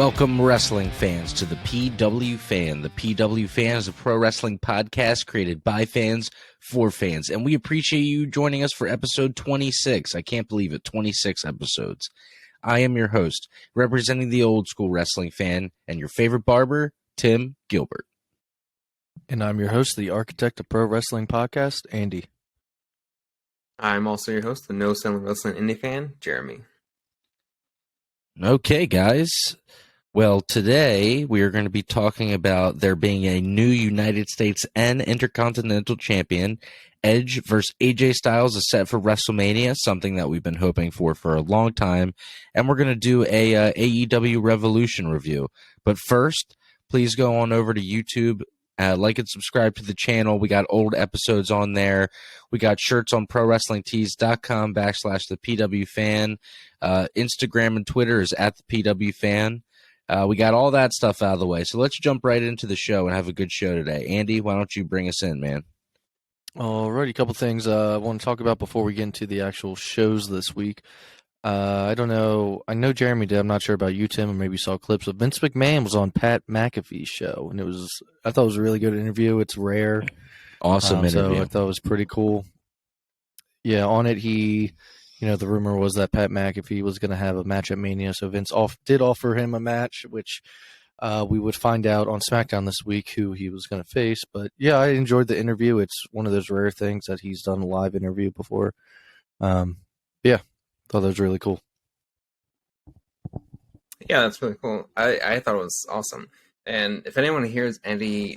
Welcome, wrestling fans, to the PW Fan. The PW Fan is a pro wrestling podcast created by fans for fans, and we appreciate you joining us for episode 26. I can't believe it, 26 episodes. I am your host, representing the old school wrestling fan, and your favorite barber, Tim Gilbert. And I'm your host, the architect of pro wrestling podcast, Andy. I'm also your host, the No Selling Wrestling Indie fan, Jeremy. Okay, guys. Well, today we are going to be talking about there being a new United States and Intercontinental Champion. Edge versus AJ Styles is set for WrestleMania, something that we've been hoping for a long time. And we're going to do a AEW Revolution review. But first, please go on over to YouTube. Like and subscribe to the channel. We got old episodes on there. We got shirts on ProWrestlingTees.com/the PW Fan. Instagram and Twitter is at the PW Fan. We got all that stuff out of the way. So let's jump right into the show and have a good show today. Andy, why don't you bring us in, man? Alrighty, a couple things I want to talk about before we get into the actual shows this week. I don't know. I know Jeremy did. I'm not sure about you, Tim, or maybe you saw clips. But Vince McMahon was on Pat McAfee's show, and I thought it was a really good interview. It's rare. Awesome interview. So I thought it was pretty cool. Yeah, on it, the rumor was that Pat McAfee was going to have a match at Mania, so Vince did offer him a match, which we would find out on Smackdown this week who he was going to face. But yeah, I enjoyed the interview. It's one of those rare things that he's done a live interview before. Yeah. Thought that was really cool. Yeah, that's really cool. I thought it was awesome. And if anyone hears any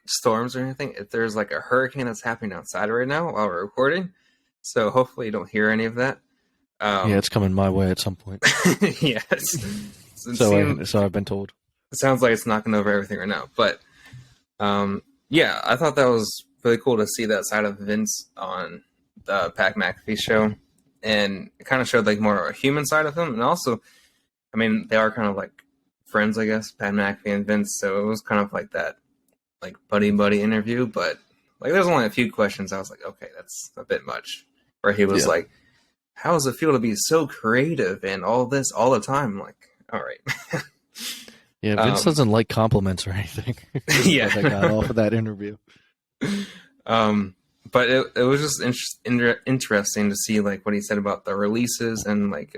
storms or anything, if there's like a hurricane that's happening outside right now while we're recording, so hopefully you don't hear any of that. Yeah, it's coming my way at some point. Yes. So I've been told. It sounds like it's knocking over everything right now. But yeah, I thought that was really cool to see that side of Vince on the Pat McAfee show. And it kind of showed like more a human side of him. And also, I mean, they are kind of like friends, I guess, Pat McAfee and Vince. So it was kind of like that like buddy interview. But like there's only a few questions I was like, okay, that's a bit much. Where he was like, how does it feel to be so creative and all this all the time? I'm like, all right. Yeah, Vince doesn't like compliments or anything. Yeah. I got off of that interview. But it was just interesting to see like what he said about the releases and like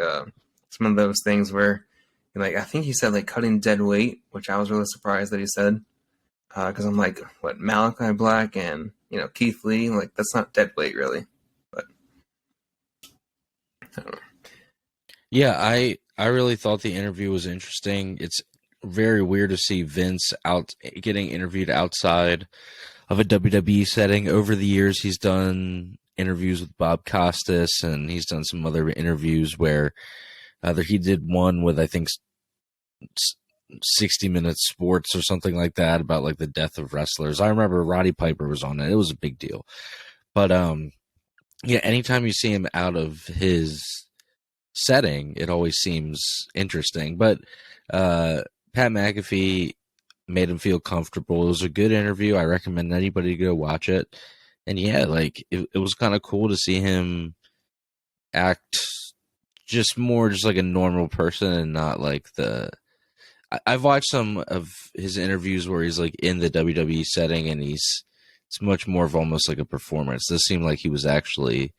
some of those things where like I think he said like cutting dead weight, which I was really surprised that he said because I'm like, what, Malachi Black and Keith Lee, like that's not dead weight really, but I don't know. Yeah, I really thought the interview was interesting. It's very weird to see Vince getting interviewed outside of a WWE setting. Over the years, he's done interviews with Bob Costas, and he's done some other interviews where he did one with, I think, 60 Minutes Sports or something like that about like the death of wrestlers. I remember Roddy Piper was on it. It was a big deal. But yeah, anytime you see him out of his setting, it always seems interesting. But Pat McAfee made him feel comfortable. It was a good interview. I recommend anybody go watch it. And yeah, like it was kind of cool to see him act just like a normal person and not like I've watched some of his interviews where he's like in the WWE setting and it's much more of almost like a performance. This seemed like he was actually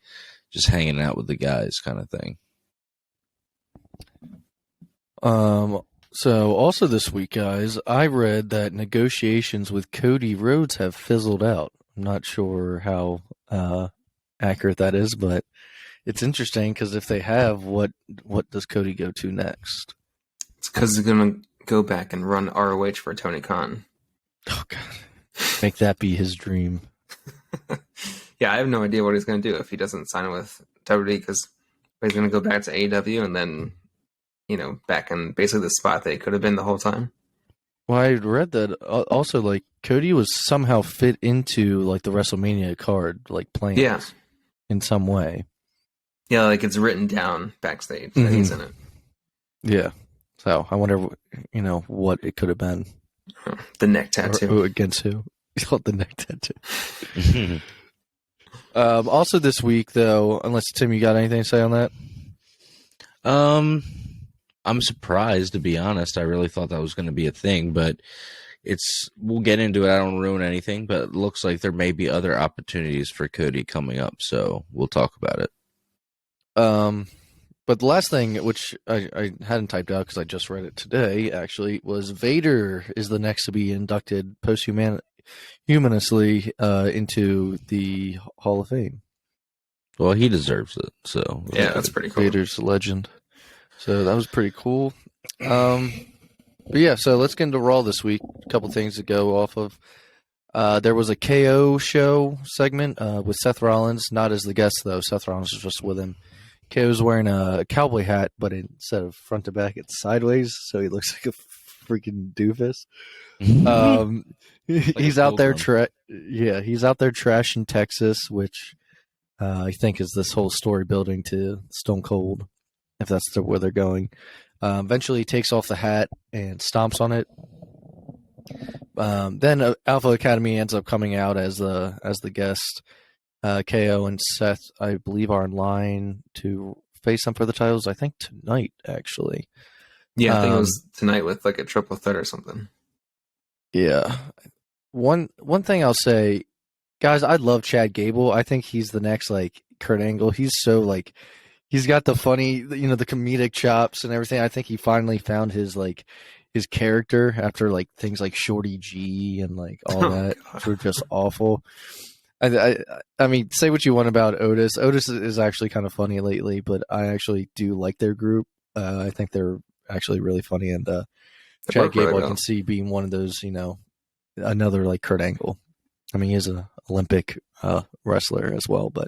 just hanging out with the guys kind of thing. So also this week, guys, I read that negotiations with Cody Rhodes have fizzled out. I'm not sure how accurate that is, but it's interesting because if they have, what does Cody go to next? It's because he's going to go back and run ROH for Tony Khan. Oh, God. Make that be his dream. Yeah, I have no idea what he's going to do if he doesn't sign with WWE because he's going to go back to AEW and then back in basically the spot that he could have been the whole time. Well, I read that also, like, Cody was somehow fit into, like, the WrestleMania card, like, plans in some way. Yeah, like, it's written down backstage that he's in it. Yeah. So, I wonder, what it could have been. The neck tattoo. Or against who? The neck tattoo. Also this week, though, unless, Tim, you got anything to say on that? I'm surprised, to be honest. I really thought that was going to be a thing, but we'll get into it. I don't ruin anything, but it looks like there may be other opportunities for Cody coming up, so we'll talk about it. But the last thing, which I hadn't typed out because I just read it today, actually, was Vader is the next to be inducted posthumously into the Hall of Fame. Well, he deserves it, so yeah, that's pretty cool. Vader's a legend. So that was pretty cool. But yeah, so let's get into Raw this week. A couple things to go off of. There was a KO show segment with Seth Rollins, not as the guest though. Seth Rollins was just with him. KO's wearing a cowboy hat, but instead of front to back, it's sideways, so he looks like a freaking doofus. He's out there, he's out there trashing Texas, which I think is this whole story building to Stone Cold, if that's where they're going. Eventually, he takes off the hat and stomps on it. Then Alpha Academy ends up coming out as the guest. KO and Seth, I believe, are in line to face them for the titles. I think tonight, actually. Yeah, I think it was tonight with like a triple threat or something. Yeah. One thing I'll say, guys, I love Chad Gable. I think he's the next like Kurt Angle. He's so like, he's got the funny, the comedic chops and everything. I think he finally found his character after like things like Shorty G and like all that, which were just awful. I mean, say what you want about Otis. Otis is actually kind of funny lately, but I actually do like their group. I think they're actually really funny, and Chad Gable I can see being one of those, another like Kurt Angle. I mean, he is an Olympic wrestler as well, but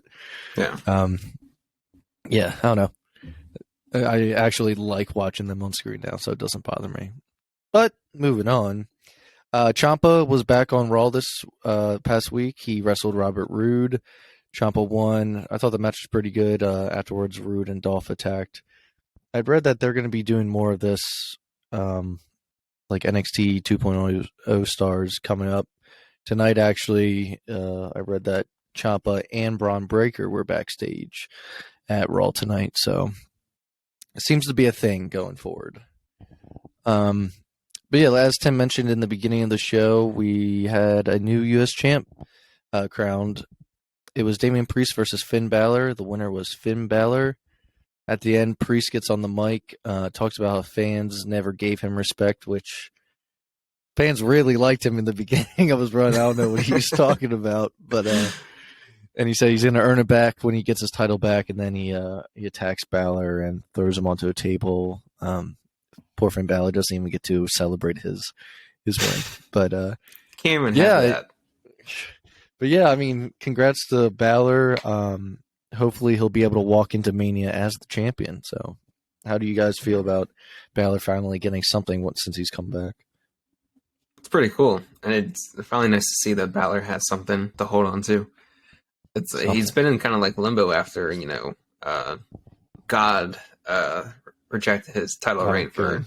yeah, I don't know. I actually like watching them on screen now, so it doesn't bother me. But moving on. Ciampa was back on Raw this past week. He wrestled Robert Roode. Ciampa won. I thought the match was pretty good. Afterwards, Roode and Dolph attacked. I'd read that they're going to be doing more of this, like NXT 2.0 stars coming up. Tonight, actually, I read that Ciampa and Braun Breaker were backstage at Raw tonight. So it seems to be a thing going forward. But yeah, as Tim mentioned in the beginning of the show, we had a new U.S. champ crowned. It was Damian Priest versus Finn Balor. The winner was Finn Balor. At the end, Priest gets on the mic, talks about how fans never gave him respect, which fans really liked him in the beginning of his run. I don't know what he was talking about, but and he said he's going to earn it back when he gets his title back, and then he attacks Balor and throws him onto a table. Poor Finn Balor doesn't even get to celebrate his win. But can't even have that. But yeah, I mean, congrats to Balor. Hopefully he'll be able to walk into Mania as the champion. So how do you guys feel about Balor finally getting something since he's come back? It's pretty cool. And it's finally nice to see that Balor has something to hold on to. He's been in kind of like limbo after, God rejected his title reign for.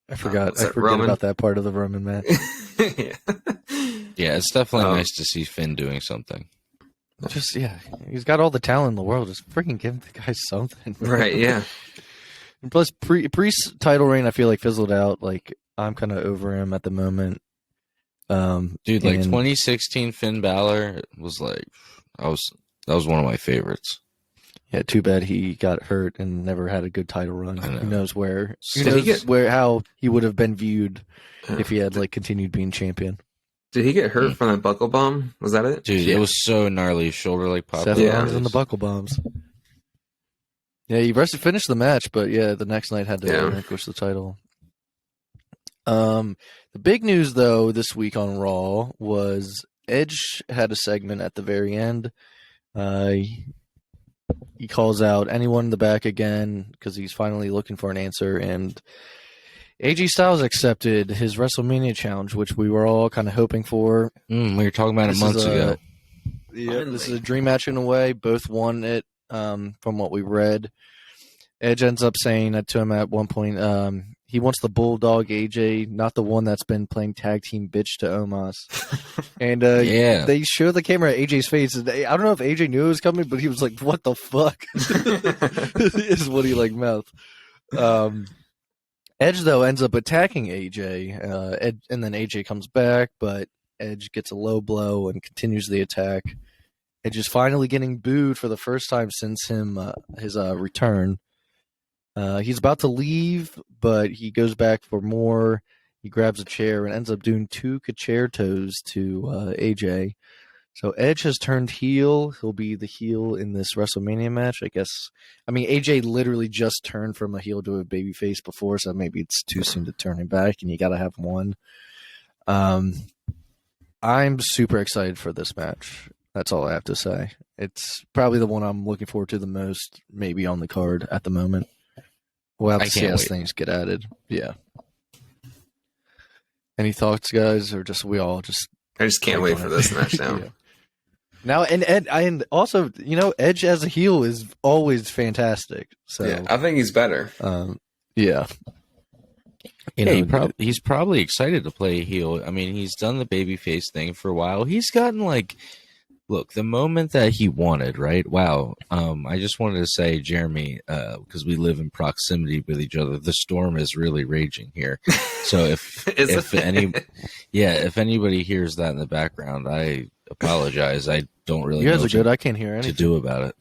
I forgot about that part of the Roman match. Yeah, it's definitely nice to see Finn doing something. He's got all the talent in the world. Just freaking give the guy something. Right, yeah. And plus, Priest's title reign, I feel like fizzled out. Like, I'm kind of over him at the moment. Dude, 2016 Finn Balor was like, that was one of my favorites. Yeah, too bad he got hurt and never had a good title run. Who knows where? How he would have been viewed if he had continued being champion. Did he get hurt from that buckle bomb? Was that it? Dude, it was so gnarly. Shoulder popped. Seth Rollins and the buckle bombs. Yeah, he finished the match, but the next night had to relinquish the title. The big news though this week on Raw was Edge had a segment at the very end. He calls out anyone in the back again because he's finally looking for an answer, and AJ Styles accepted his WrestleMania challenge, which we were all kind of hoping for. We were talking about it months ago. Yeah, this is a dream match in a way. Both won it from what we read. Edge ends up saying that to him at one point. He wants the Bulldog AJ, not the one that's been playing tag team bitch to Omos. And they show the camera at AJ's face. And I don't know if AJ knew it was coming, but he was like, "What the fuck?" Is what he mouthed. Edge, though, ends up attacking AJ, and then AJ comes back, but Edge gets a low blow and continues the attack. Edge is finally getting booed for the first time since his return. He's about to leave, but he goes back for more. He grabs a chair and ends up doing 2 concertos to AJ. So Edge has turned heel. He'll be the heel in this WrestleMania match, I guess. I mean, AJ literally just turned from a heel to a babyface before, so maybe it's too soon to turn him back, and you got to have one. I'm super excited for this match. That's all I have to say. It's probably the one I'm looking forward to the most, maybe on the card at the moment. We'll have to see as things get added. Yeah. Any thoughts, guys, or just we all just? I just can't wait for this match now. Yeah. Now, and also, Edge as a heel is always fantastic. So yeah, I think he's better. Yeah. He's probably excited to play a heel. I mean, he's done the babyface thing for a while. He's gotten look, the moment that he wanted, right? Wow. I just wanted to say, Jeremy, because we live in proximity with each other, the storm is really raging here. So if anybody hears that in the background, I apologize. I don't really know good. I can't hear anything to do about it.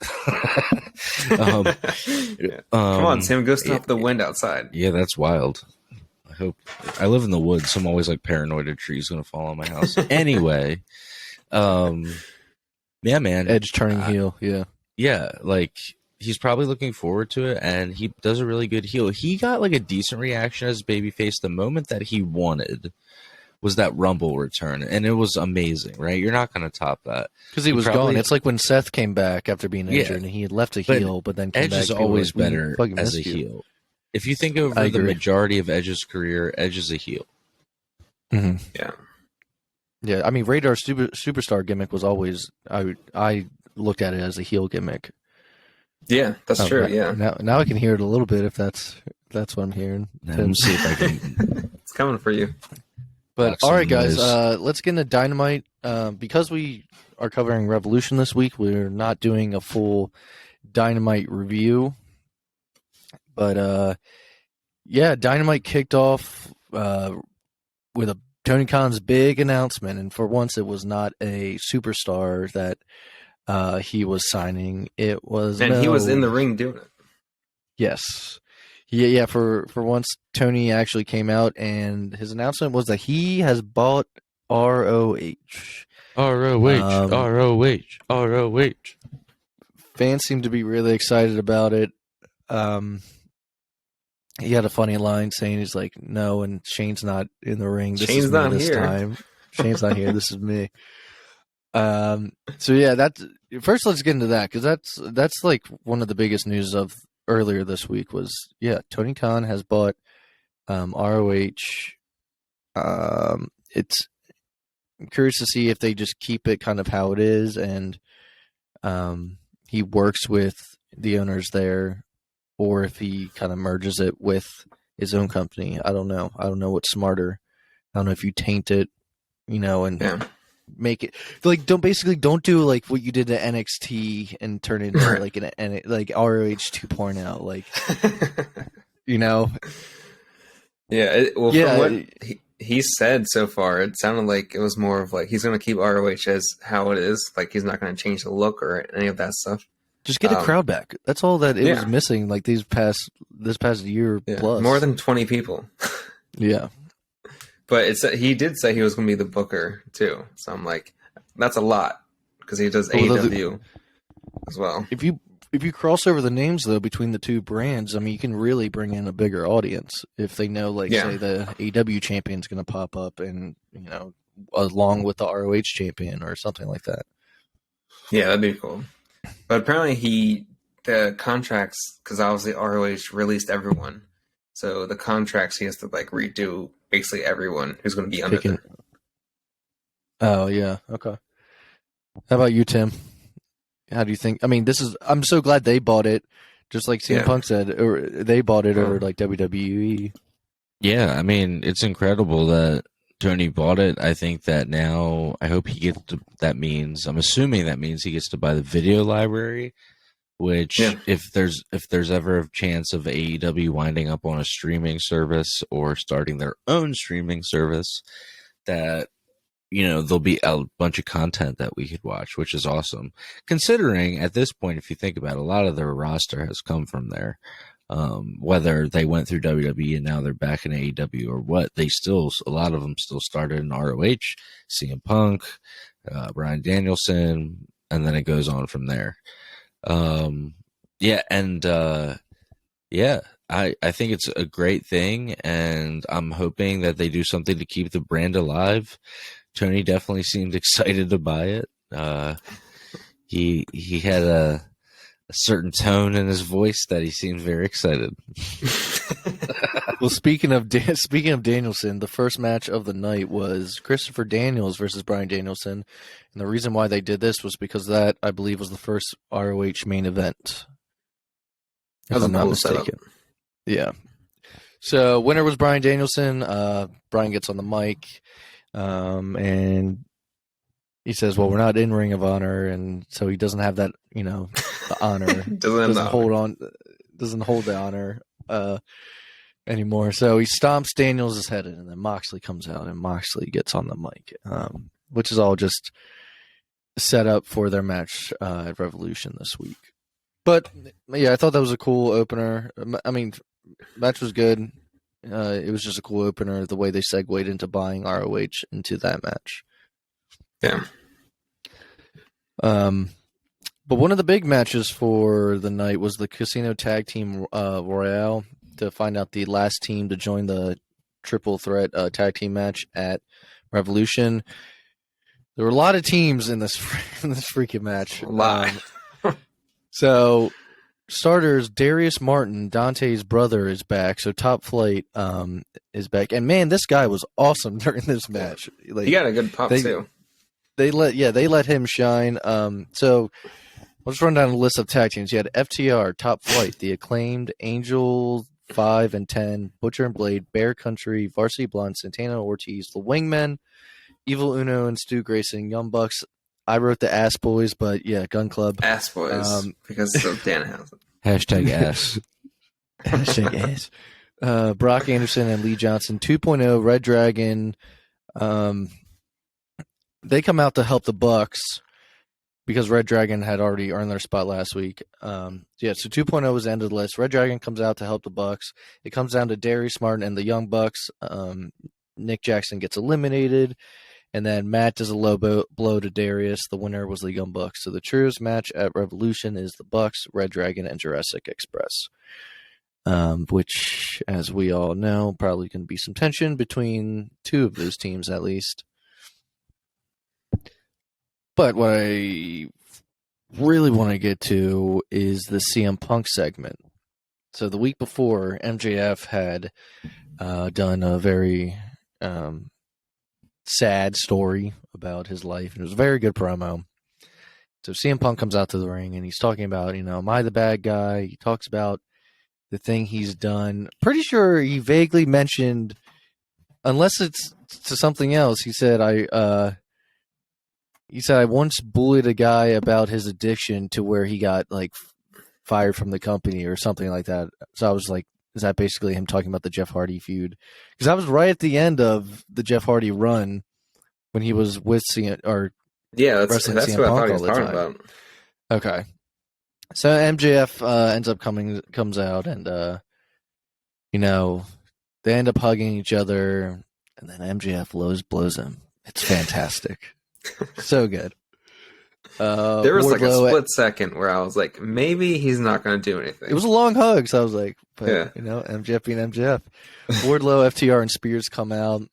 Come on, Sam, go stop the wind outside. Yeah, that's wild. I live in the woods, so I'm always paranoid a tree's going to fall on my house. Anyway, yeah, man. Edge turning heel, yeah. Yeah, he's probably looking forward to it, and he does a really good heel. He got a decent reaction as babyface. The moment that he wanted was that Rumble return, and it was amazing, right? You're not going to top that. Because he was gone. It's like when Seth came back after being injured, and he had left a heel, but then came Edge back. Edge is always better as a heel. If you think over the majority of Edge's career, Edge is a heel. Mm-hmm. Yeah. Yeah, I mean, Radar Superstar gimmick was always, I looked at it as a heel gimmick. Yeah, that's true, yeah. Now I can hear it a little bit if that's what I'm hearing. Let me see if I can. It's coming for you. But all right, guys, let's get into Dynamite. Because we are covering Revolution this week, we're not doing a full Dynamite review. But yeah, Dynamite kicked off with Tony Khan's big announcement, and for once, it was not a superstar that he was signing. It was, he was in the ring doing it. Yes. Yeah. For once, Tony actually came out, and his announcement was that he has bought ROH. ROH. Fans seem to be really excited about it. He had a funny line saying he's like, no, and Shane's not in the ring. Shane's not here this time. Shane's not here. This is me. So yeah, first let's get into that, because that's one of the biggest news of earlier this week was, yeah, Tony Khan has bought ROH. I'm curious to see if they just keep it kind of how it is, and he works with the owners there, or if he kind of merges it with his own company. I don't know. I don't know what's smarter. I don't know if you taint it, and make it don't do like what you did to NXT and turn it into like ROH 2.0, Yeah. From what he said so far, it sounded like it was more of he's going to keep ROH as how it is. He's not going to change the look or any of that stuff. Just get a crowd back. That's all that it was missing. This past year plus, more than 20 people. Yeah, but he did say he was going to be the booker too. So I'm like, that's a lot, because he does AEW as well. If you cross over the names though between the two brands, I mean, you can really bring in a bigger audience if they know, say the AEW champion's going to pop up, and along with the ROH champion or something like that. Yeah, that'd be cool. But apparently the contracts, because obviously ROH released everyone, so the contracts he has to redo basically everyone who's going to be under there. Oh yeah, okay. How about you, Tim? How do you think? I mean, I'm so glad they bought it, just like CM Punk said, or they bought it over WWE. Yeah, I mean, it's incredible that Tony bought it. I think that now, I hope he gets to, I'm assuming that means he gets to buy the video library. which if there's ever a chance of AEW winding up on a streaming service or starting their own streaming service, that there'll be a bunch of content that we could watch, which is awesome. Considering at this point, if you think about it, a lot of their roster has come from there. Whether they went through WWE and now they're back in AEW or what, a lot of them still started in ROH, CM Punk, Bryan Danielson, and then it goes on from there. I think it's a great thing, and I'm hoping that they do something to keep the brand alive. Tony definitely seemed excited to buy it. He had a certain tone in his voice that he seemed very excited. Well, speaking of Danielson, the first match of the night was Christopher Daniels versus Bryan Danielson, and the reason why they did this was because that, I believe, was the first ROH main event. If I'm not mistaken. Yeah. So winner was Bryan Danielson. Bryan gets on the mic, and he says, "Well, we're not in Ring of Honor," and so he doesn't have that, the honor. Doesn't hold the honor anymore. So he stomps Daniels' head in, and then Moxley comes out, and Moxley gets on the mic, which is all just set up for their match at Revolution this week. But yeah, I thought that was a cool opener. I mean, match was good. It was just a cool opener, the way they segued into buying ROH into that match. Yeah. But one of the big matches for the night was the Casino Tag Team Royale, to find out the last team to join the triple threat tag team match at Revolution. There were a lot of teams in this freaking match. A lot. So, starters, Darius Martin, Dante's brother, is back. So Top Flight is back, and man, this guy was awesome during this match. He got a good pop too. They let him shine. So let's run down the list of tag teams. You had FTR, Top Flight, The Acclaimed, Angel 5 and 10, Butcher and Blade, Bear Country, Varsity Blonde, Santana Ortiz, The Wingmen, Evil Uno and Stu Grayson, Young Bucks. I wrote the Ass Boys, but yeah, Gun Club. Ass Boys, because of Danhausen. Hashtag ass. Hashtag ass. Brock Anderson and Lee Johnson 2.0, Red Dragon. They come out to help the Bucks because Red Dragon had already earned their spot last week. So 2.0 was the end of the list. Red Dragon comes out to help the Bucks. It comes down to Darius Martin and the Young Bucks. Nick Jackson gets eliminated, and then Matt does a low blow to Darius. The winner was the Young Bucks. So the truest match at Revolution is the Bucks, Red Dragon, and Jurassic Express. Which, as we all know, probably going to be some tension between two of those teams at least. But what I really want to get to is the CM Punk segment. So the week before, MJF had done a very sad story about his life, and it was a very good promo. So CM Punk comes out to the ring, and he's talking about, am I the bad guy? He talks about the thing he's done. Pretty sure he vaguely mentioned, unless it's to something else, he said, I once bullied a guy about his addiction to where he got fired from the company or something like that. So I was like, is that basically him talking about the Jeff Hardy feud? Because I was right at the end of the Jeff Hardy run when he was with CM that's CM what I Punk thought he was all the talking time. about. Okay, so MJF ends up comes out, and they end up hugging each other, and then MJF blows him. It's fantastic. So good. There was a Wardlow split second where I was like, maybe he's not going to do anything. It was a long hug, so I was like, MJF being MJF. Wardlow, FTR, and Spears come out.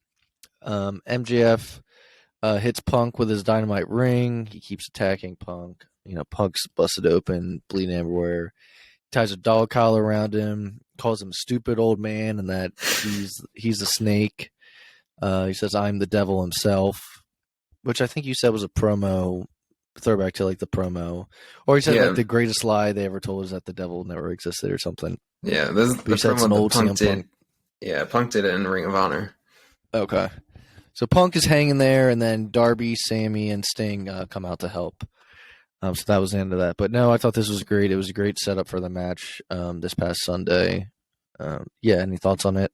MJF hits Punk with his dynamite ring. He keeps attacking Punk. Punk's busted open, bleeding everywhere. Ties a dog collar around him, calls him a stupid old man, and that he's a snake. He says, I'm the devil himself, which I think you said was a promo, throwback to the promo. Or he said the greatest lie they ever told is that the devil never existed or something. Yeah, this is the said some old CM Punk. Yeah, Punk did it in Ring of Honor. Okay. So Punk is hanging there, and then Darby, Sammy, and Sting come out to help. So that was the end of that. But no, I thought this was great. It was a great setup for the match this past Sunday. Any thoughts on it?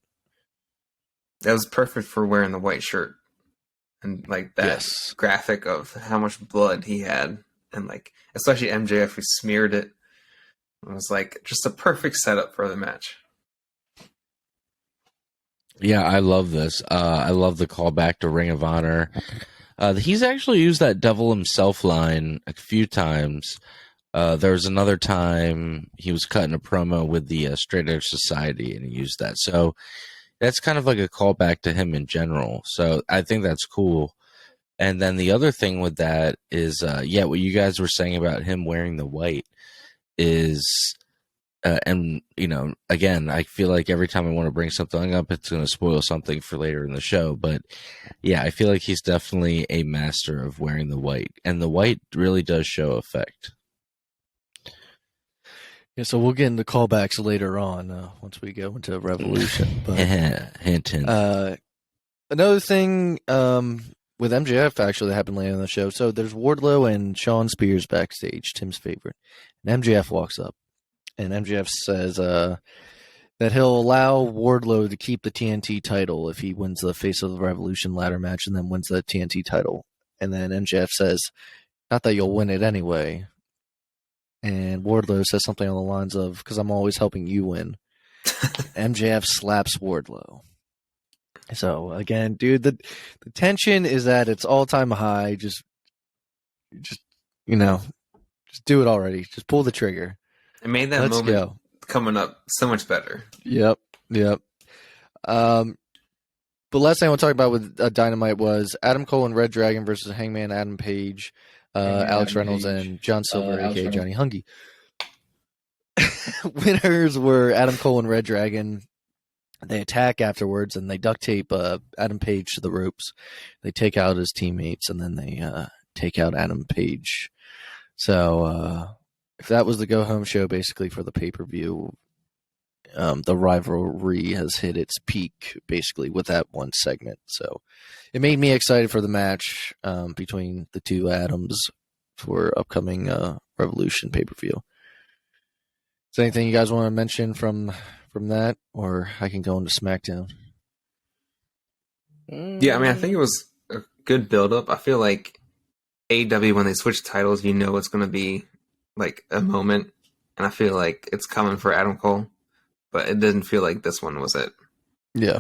That was perfect for wearing the white shirt. And like that Yes. graphic of how much blood he had. And like, especially MJF who smeared it. It was like just a perfect setup for the match. Yeah, I love this. I love the callback to Ring of Honor. He's actually used that Devil Himself line a few times. There was another time he was cutting a promo with the Straight Edge Society, and he used that. So that's kind of like a callback to him in general. So I think that's cool. And then the other thing with that is, what you guys were saying about him wearing the white is, and again, I feel like every time I want to bring something up, it's going to spoil something for later in the show. But yeah, I feel like he's definitely a master of wearing the white, and the white really does show effect. Yeah, so we'll get into callbacks later on once we go into Revolution. But hint, hint. Another thing with MJF actually that happened later in the show. So there's Wardlow and Sean Spears backstage, Tim's favorite. And MJF walks up, and MJF says that he'll allow Wardlow to keep the TNT title if he wins the Face of the Revolution ladder match and then wins the TNT title. And then MJF says, not that you'll win it anyway. And Wardlow says something on the lines of, because I'm always helping you win. MJF slaps Wardlow. So again, dude, the tension is at its all-time high. Just do it already. Just pull the trigger. It made that moment coming up so much better. Yep. But last thing I want to talk about with Dynamite was Adam Cole and Red Dragon versus Hangman Adam Page, Alex Reynolds, and John Silver, a.k.a. Johnny Hungy. Winners were Adam Cole and Red Dragon. They attack afterwards, and they duct tape Adam Page to the ropes. They take out his teammates, and then they take out Adam Page. So if that was the go-home show, basically, for the pay-per-view, the rivalry has hit its peak, basically, with that one segment. So it made me excited for the match between the two Adams for upcoming Revolution pay-per-view. Is there anything you guys want to mention from that, or I can go into SmackDown? Yeah, I mean, I think it was a good build-up. I feel like AEW, when they switch titles, it's going to be like a moment, and I feel like it's coming for Adam Cole, but it didn't feel like this one was it. Yeah,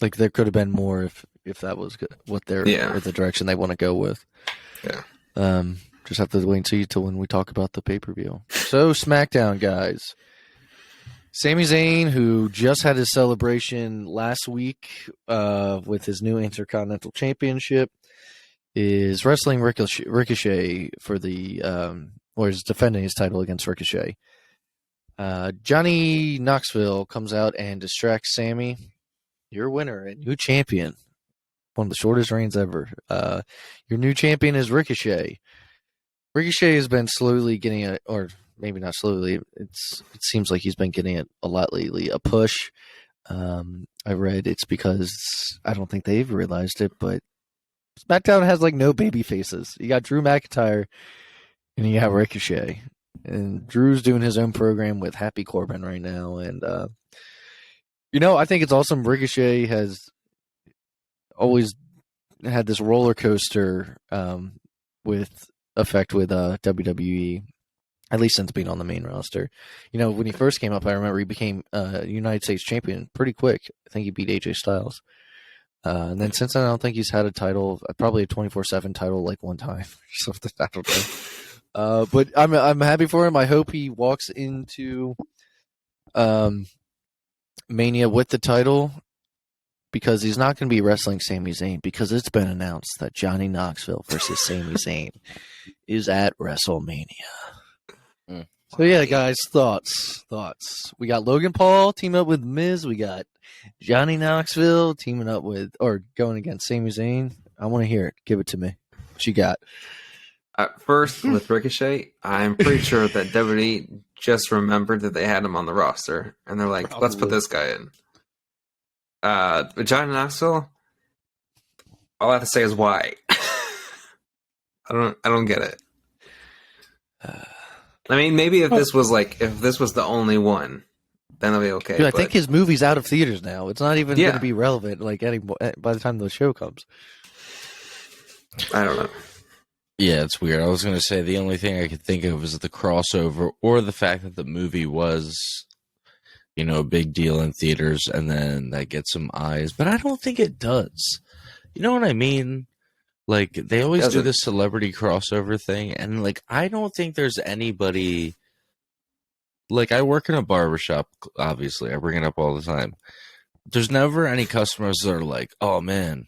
like there could have been more if that was what they're or the direction they want to go with. Yeah. Just have to wait and see till when we talk about the pay-per-view. So SmackDown, guys. Sami Zayn, who just had his celebration last week with his new Intercontinental Championship, is wrestling Ricochet for the or is defending his title against Ricochet. Johnny Knoxville comes out and distracts Sami. Your winner and new champion. One of the shortest reigns ever. Your new champion is Ricochet. Ricochet has been slowly getting or maybe not slowly. It seems like he's been getting it a lot lately. A push. I read it's because I don't think they've realized it, but SmackDown has like no baby faces. You got Drew McIntyre and you got Ricochet, and Drew's doing his own program with Happy Corbin right now. And I think it's awesome. Ricochet has always had this roller coaster with WWE. At least since being on the main roster. When he first came up, I remember he became United States champion pretty quick. I think he beat AJ Styles. And then since then, I don't think he's had a title, probably a 24/7 title like one time. Something, I don't know. But I'm happy for him. I hope he walks into Mania with the title, because he's not going to be wrestling Sami Zayn, because it's been announced that Johnny Knoxville versus Sami Zayn is at WrestleMania. So yeah, guys, thoughts. We got Logan Paul teaming up with Miz. We got Johnny Knoxville teaming up with or going against Sami Zayn. I want to hear it. Give it to me. What you got? First, with Ricochet, I'm pretty sure that WWE just remembered that they had him on the roster, and they're like, Let's put this guy in. But Johnny Knoxville, all I have to say is why. I don't get it. I mean, maybe if this was the only one, then it'll be okay. Dude, I think his movie's out of theaters now. It's not even going to be relevant anymore by the time the show comes. I don't know. Yeah, it's weird. I was going to say the only thing I could think of is the crossover or the fact that the movie was, a big deal in theaters and then that gets some eyes. But I don't think it does. You know what I mean? Like, they always do this celebrity crossover thing, and, like, I don't think there's anybody... Like, I work in a barbershop, obviously. I bring it up all the time. There's never any customers that are like, oh, man,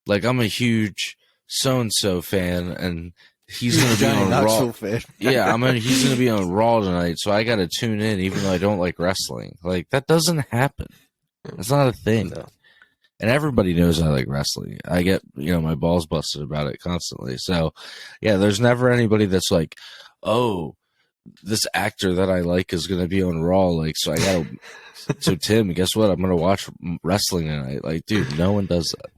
like, I'm a huge so-and-so fan, and he's going to be on Raw. Fan. Yeah, he's going to be on Raw tonight, so I got to tune in, even though I don't like wrestling. Like, that doesn't happen. It's not a thing. No. And everybody knows I like wrestling. I get, my balls busted about it constantly. So, yeah, there's never anybody that's like, oh, this actor that I like is going to be on Raw. Like, so I got to, so Tim, guess what? I'm going to watch wrestling tonight. Like, dude, no one does that.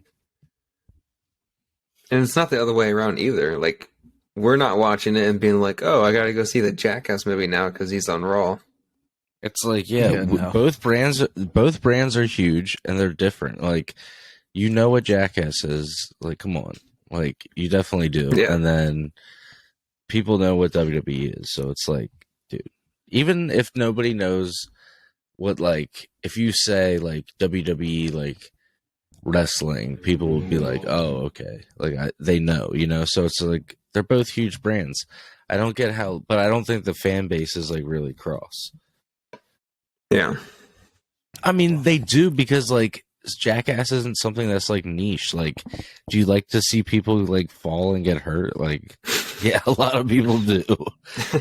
And it's not the other way around either. Like, we're not watching it and being like, oh, I got to go see the Jackass movie now because he's on Raw. It's like, no. both brands are huge and they're different. Like, what Jackass is. Like, come on. Like, you definitely do. Yeah. And then people know what WWE is. So it's like, dude, even if nobody knows what, like, if you say, like, WWE, like, wrestling, people will be like, oh, okay. Like, they know, So it's like, they're both huge brands. I don't get how, but I don't think the fan base is, like, really cross. Yeah. I mean, they do because, like, Jackass isn't something that's, like, niche. Like, do you like to see people, like, fall and get hurt? Like, yeah, a lot of people do.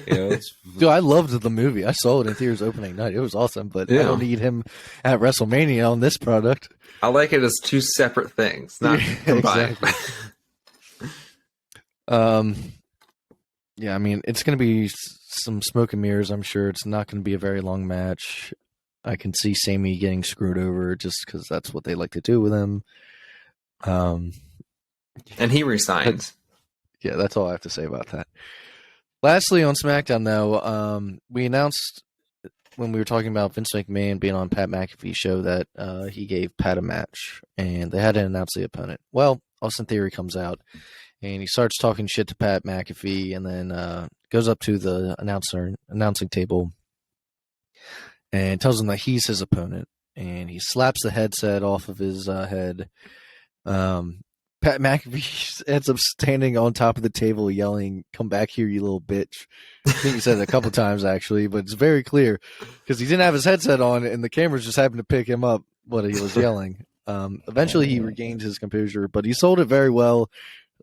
Dude, I loved the movie. I saw it in theaters opening night. It was awesome, but I don't need him at WrestleMania on this product. I like it as two separate things, not combined. Exactly. Yeah, I mean, it's going to be some smoke and mirrors, I'm sure. It's not going to be a very long match. I can see Sammy getting screwed over just because that's what they like to do with him. And he resigned. Yeah, that's all I have to say about that. Lastly, on SmackDown, though, we announced when we were talking about Vince McMahon being on Pat McAfee's show that he gave Pat a match, and they had to announce the opponent. Well, Austin Theory comes out, and he starts talking shit to Pat McAfee, and then goes up to the announcing table and tells him that he's his opponent, and he slaps the headset off of his head. Pat McAfee ends up standing on top of the table yelling, "Come back here, you little bitch." I think he said it a couple times, actually, but it's very clear because he didn't have his headset on and the cameras just happened to pick him up what he was yelling. Eventually, he regained his composure, but he sold it very well.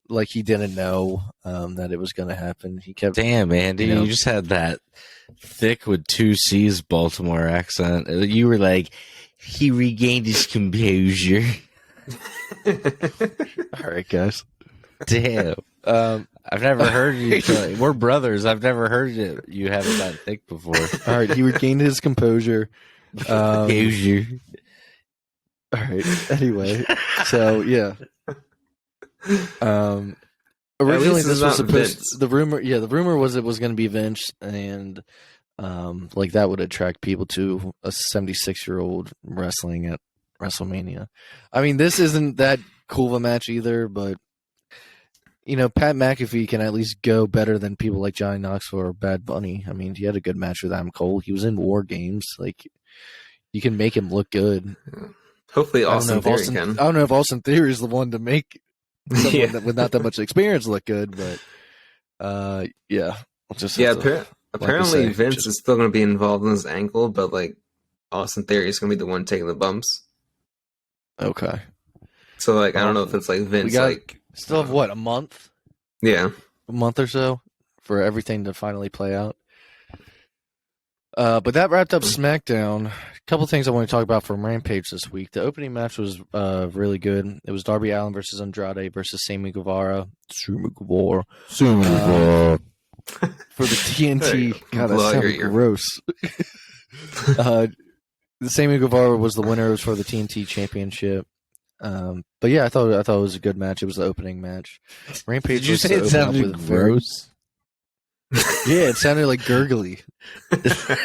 Like he didn't know that it was going to happen. He kept, damn, Andy, you just had that thick with 2 C's Baltimore accent. You were like, he regained his composure. All right, guys. Damn. I've never heard you. We're brothers. I've never heard you have it that thick before. All right, he regained his composure. Composure. All right. Anyway, so yeah. Originally, this was supposed. The rumor was it was going to be Vince, and like that would attract people to a 76-year-old wrestling at WrestleMania. I mean, this isn't that cool of a match either, but Pat McAfee can at least go better than people like Johnny Knoxville or Bad Bunny. I mean, he had a good match with Adam Cole. He was in War Games. Like, you can make him look good. Hopefully, Austin Theory can. I don't know if Austin Theory is the one to make someone with not that much experience look good, but yeah. Apparently Vince is still going to be involved in this angle, but like Austin Theory is going to be the one taking the bumps. Okay. So like, I don't know if it's like Vince still have a month? Yeah. A month or so for everything to finally play out. But that wrapped up SmackDown. A couple things I want to talk about from Rampage this week. The opening match was really good. It was Darby Allin versus Andrade versus Sammy Guevara. Sammy Guevara. For the TNT. God, that sounded gross. Sammy Guevara was the winner. It was for the TNT Championship. But yeah, I thought it was a good match. It was the opening match. Rampage. Did you say it sounded gross? Yeah, it sounded like gurgly. That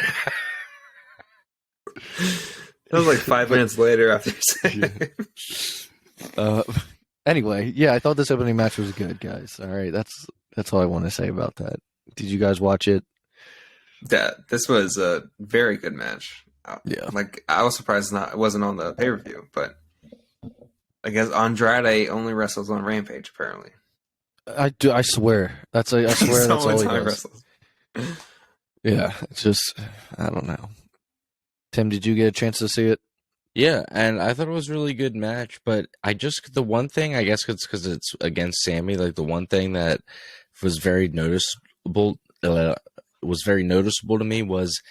was like 5 minutes later after saying Anyway, yeah, I thought this opening match was good, guys. All right, that's all I want to say about that. Did you guys watch it? that. This was a very good match. Yeah. Like, I was surprised it wasn't on the pay-per-view, but I guess Andrade only wrestles on Rampage, apparently. I swear. I swear that's all he does. Wrestles. Yeah, it's just, I don't know. Tim, did you get a chance to see it? Yeah, and I thought it was a really good match, but the one thing, I guess it's because it's against Sammy, like the one thing that was very noticeable to me was,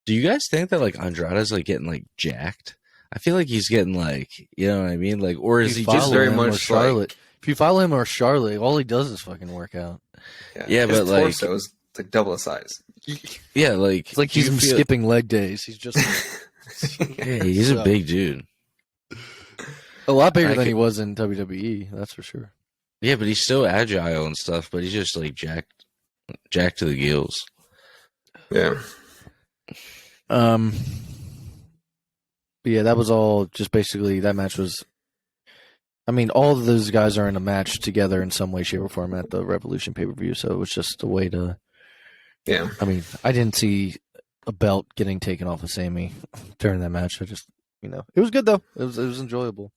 do you guys think that like Andrade's like getting like jacked? I feel like he's getting like, you know what I mean? Like, or is he just very much Charlotte? like, if you follow him or Charlotte, all he does is fucking work out. Yeah, but his like, torso is like double the size. Yeah, like it's like he's skipping leg days. He's just yeah, he's a big dude. A lot bigger than he was in WWE, that's for sure. Yeah, but he's still agile and stuff, but he's just like jacked to the gills. Yeah. But yeah, that was all just basically, that match was, I mean, all of those guys are in a match together in some way, shape, or form at the Revolution pay-per-view, so it was just a way to, Yeah. I mean, I didn't see a belt getting taken off of Sammy during that match. I just, it was good though. It was enjoyable.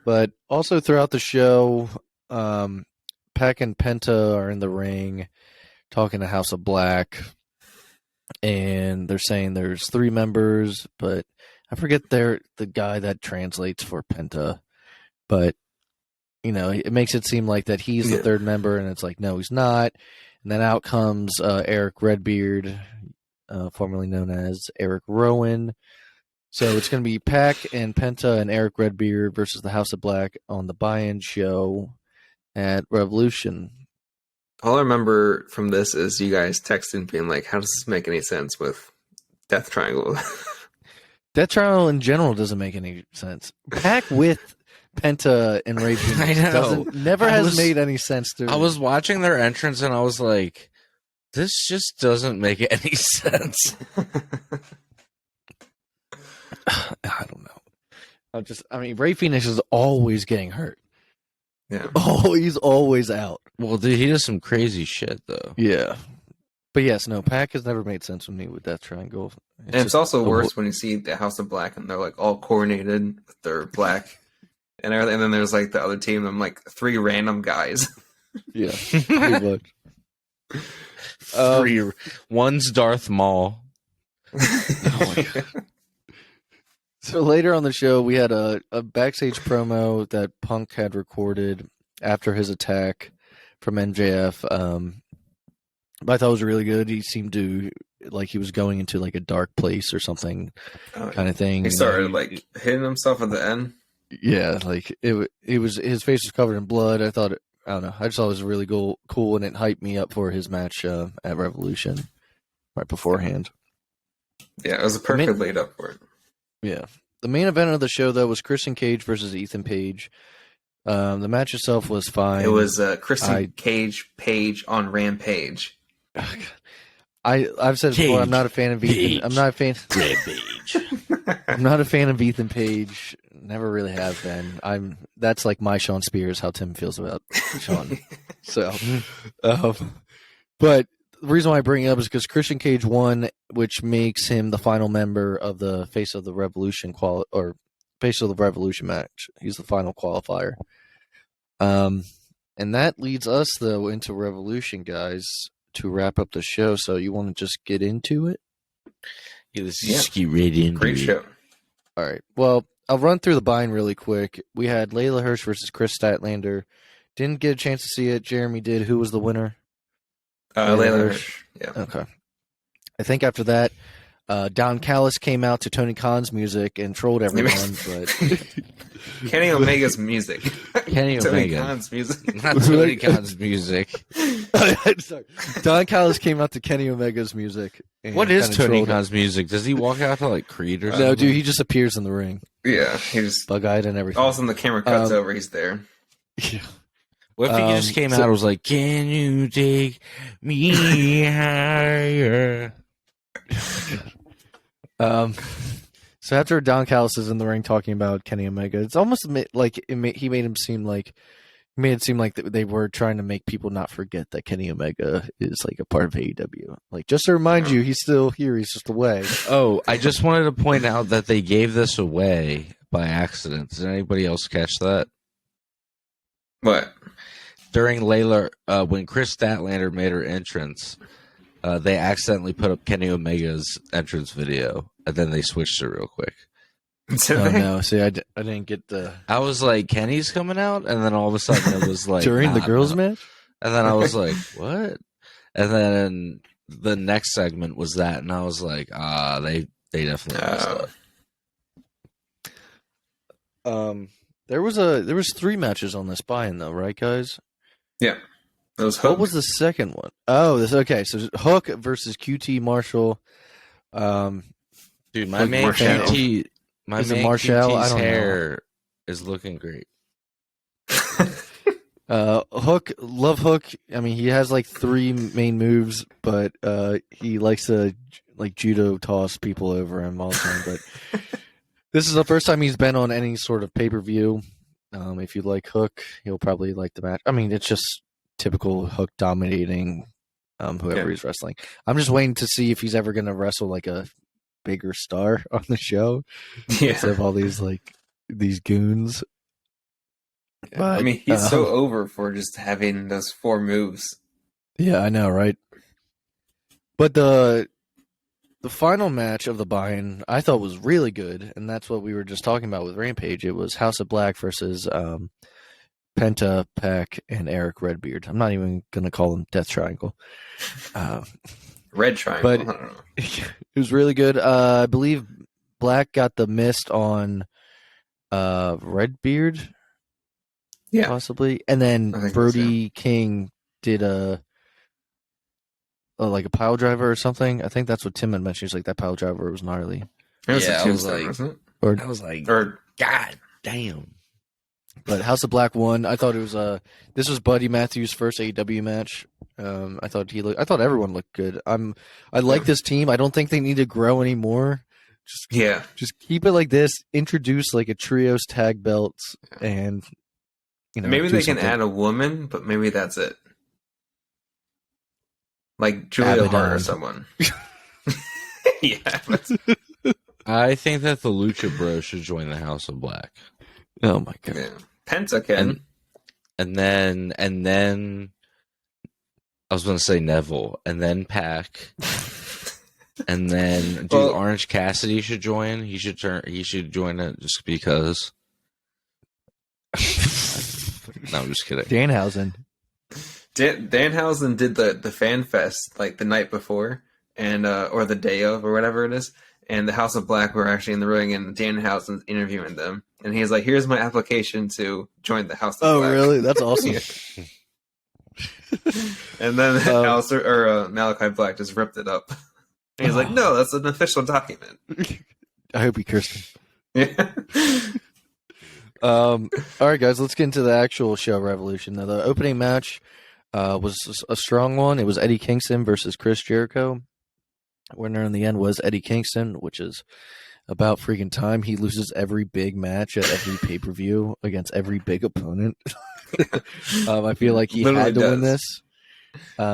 But also throughout the show, Pac and Penta are in the ring talking to House of Black, and they're saying there's 3 members, but I forget the guy that translates for Penta, but it makes it seem like that he's the 3rd member, and it's like, no, he's not. And then out comes Eric Redbeard, formerly known as Eric Rowan. So it's going to be Pac and Penta and Eric Redbeard versus the House of Black on the buy-in show at Revolution. All I remember from this is you guys texting being like, how does this make any sense with Death Triangle? Death Triangle in general doesn't make any sense. Pac with Penta and Ray Phoenix never has made any sense to me. I was watching their entrance and I was like, this just doesn't make any sense. I don't know. Ray Phoenix is always getting hurt. Yeah. Oh, he's always out. Well, dude, he does some crazy shit, though. Yeah. But yes, no, Pac has never made sense with me with Death Triangle. It's also worse when you see the House of Black and they're like all coordinated with their black and everything. And then there's like the other team, I'm like 3 random guys. Yeah. Pretty much. One's Darth Maul. Oh my God. So later on the show, we had a backstage promo that Punk had recorded after his attack from MJF. But I thought it was really good. He seemed to, like, he was going into like a dark place or something kind of thing. He started like hitting himself at the end. Yeah, like it was, his face was covered in blood. I don't know. I just thought it was really cool, and it hyped me up for his match at Revolution right beforehand. Yeah, it was a perfect lead up for it. Yeah. The main event of the show, though, was Christian Cage versus Ethan Page. The match itself was fine. It was Christian Page on Rampage. I've said before, I'm not a fan of Ethan. I'm not a fan. Rampage. I'm not a fan of Ethan Page. Never really have been. That's like my Sean Spears, how Tim feels about Sean. So, but the reason why I bring it up is because Christian Cage won, which makes him the final member of the Face of the Revolution Face of the Revolution match. He's the final qualifier. And that leads us though into Revolution, guys, to wrap up the show. So you want to just get into it? Yeah, let's just get right into Great it. show. All right. Well, I'll run through the buy-in really quick. We had Layla Hirsch versus Chris Statlander. Didn't get a chance to see it. Jeremy did. Who was the winner? Layla Hirsch. Yeah. Okay. I think after that, Don Callis came out to Tony Khan's music and trolled everyone. But Kenny Omega's music. Kenny Tony Omega. Khan's music. Not Tony Khan's music. Sorry. Don Callis came out to Kenny Omega's music. And What is kinda Tony trolled Khan's music? Does he walk out to like Creed or him. something? No, dude, he just appears in the ring, Yeah, he just bug-eyed and everything. all of a sudden the camera cuts over. He's there. Yeah. What if he just came out and was like, "Can you take me higher?" So after Don Callis is in the ring talking about Kenny Omega, it's almost like he made it seem like they were trying to make people not forget that Kenny Omega is like a part of AEW. Like, just to remind you, he's still here. He's just away. Oh, I just wanted to point out that they gave this away by accident. Did anybody else catch that? What? During Layla, when Chris Statlander made her entrance, they accidentally put up Kenny Omega's entrance video, and then they switched it real quick. No, see, I didn't get the... I was like, Kenny's coming out? And then all of a sudden it was like... During the girls' match? And then I was like, what? And then the next segment was that, and I was like, they definitely messed up. There was 3 matches on this buy-in, though, right, guys? Yeah. What was the second one? Oh, okay. So Hook versus QT Marshall. Dude, my man QT... My man QT's hair is looking great. Hook, love Hook. I mean, he has like 3 main moves, but he likes to like judo toss people over him all the time. But this is the first time he's been on any sort of pay-per-view. If you like Hook, you'll probably like the match. I mean, it's just typical Hook dominating whoever he's wrestling. I'm just waiting to see if he's ever going to wrestle like a bigger star on the show instead of all these goons. But, I mean, he's so over for just having those 4 moves. Yeah, I know, right? But the final match of the buy-in I thought was really good, and that's what we were just talking about with Rampage. It was House of Black versus Penta, Pac, and Eric Redbeard. I'm not even going to call them Death Triangle. Red Triangle. But I don't know. It was really good. I believe Black got the mist on Redbeard. Yeah. Possibly. And then Brody King did a pile driver or something. I think that's what Tim had mentioned. He's like, that pile driver was gnarly. It was a tombstone, wasn't it? I was like, God damn. But House of Black won. I thought it was this was Buddy Matthews' first AEW match. I thought everyone looked good. I like this team. I don't think they need to grow anymore. Just keep it like this. Introduce like a trios tag belts, and maybe they can add a woman, but maybe that's it. Like Julia Hart or someone. Yeah. I think that the Lucha Bros should join the House of Black. Oh my god. Yeah. Penta can. And then I was going to say Neville, and then Pac, and then Orange Cassidy should join. He should join it just because. No, I'm just kidding. Danhausen. Danhausen did the fan fest like the night before, and or the day of, or whatever it is. And the House of Black were actually in the ring, and Danhausen's interviewing them. And he's like, "Here's my application to join the House of Black." Oh, really? That's awesome. And then Malachi Black just ripped it up. And he's like, "No, that's an official document." I hope he cursed him. Yeah. All right, guys, let's get into the actual show Revolution. Now, the opening match was a strong one. It was Eddie Kingston versus Chris Jericho. Winner in the end was Eddie Kingston, which is about freaking time. He loses every big match at every pay-per-view against every big opponent. I feel like he had to win this.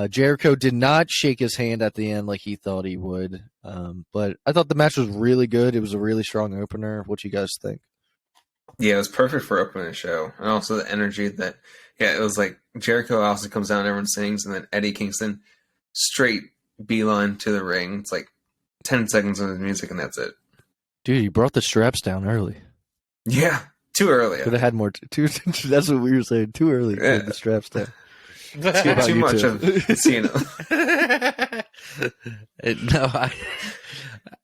Jericho did not shake his hand at the end like he thought he would. But I thought the match was really good. It was a really strong opener. What do you guys think? Yeah, it was perfect for opening a show. And also the energy that, it was like Jericho also comes down, everyone sings, and then Eddie Kingston straight beeline to the ring. It's like 10 seconds of his music, and that's it. Dude, he brought the straps down early. Yeah, too early. Could have had more. That's what we were saying. Too early. Yeah. The straps down. Too much of Cena. No,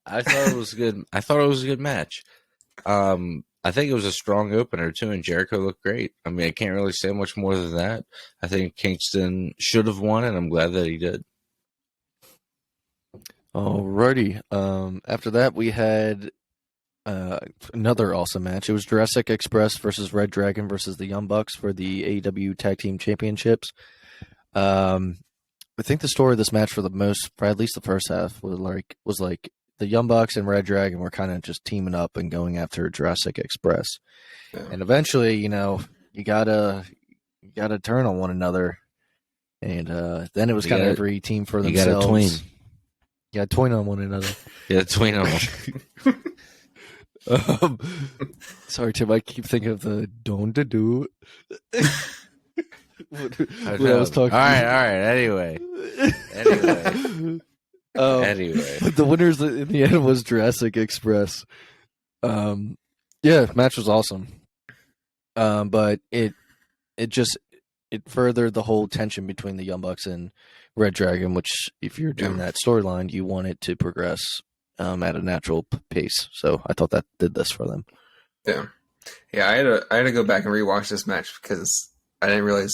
I thought it was good. I thought it was a good match. I think it was a strong opener too, and Jericho looked great. I mean, I can't really say much more than that. I think Kingston should have won, and I'm glad that he did. Alrighty. After that, we had another awesome match. It was Jurassic Express versus Red Dragon versus the Young Bucks for the AEW Tag Team Championships. I think the story of this match for at least the first half was like the Young Bucks and Red Dragon were kind of just teaming up and going after Jurassic Express. Yeah. And eventually, you gotta turn on one another. And then it was kind of every team for themselves. You gotta tween. You gotta tween on one another. Yeah, tween on one. Sorry, Tim, I keep thinking of the don't do. What I was talking. All right. Anyway. Anyway, the winners in the end was Jurassic Express. Match was awesome. But it furthered the whole tension between the Young Bucks and Red Dragon, which if you're doing that storyline, you want it to progress at a natural pace. So I thought that did this for them. Yeah. I had to go back and rewatch this match because I didn't realize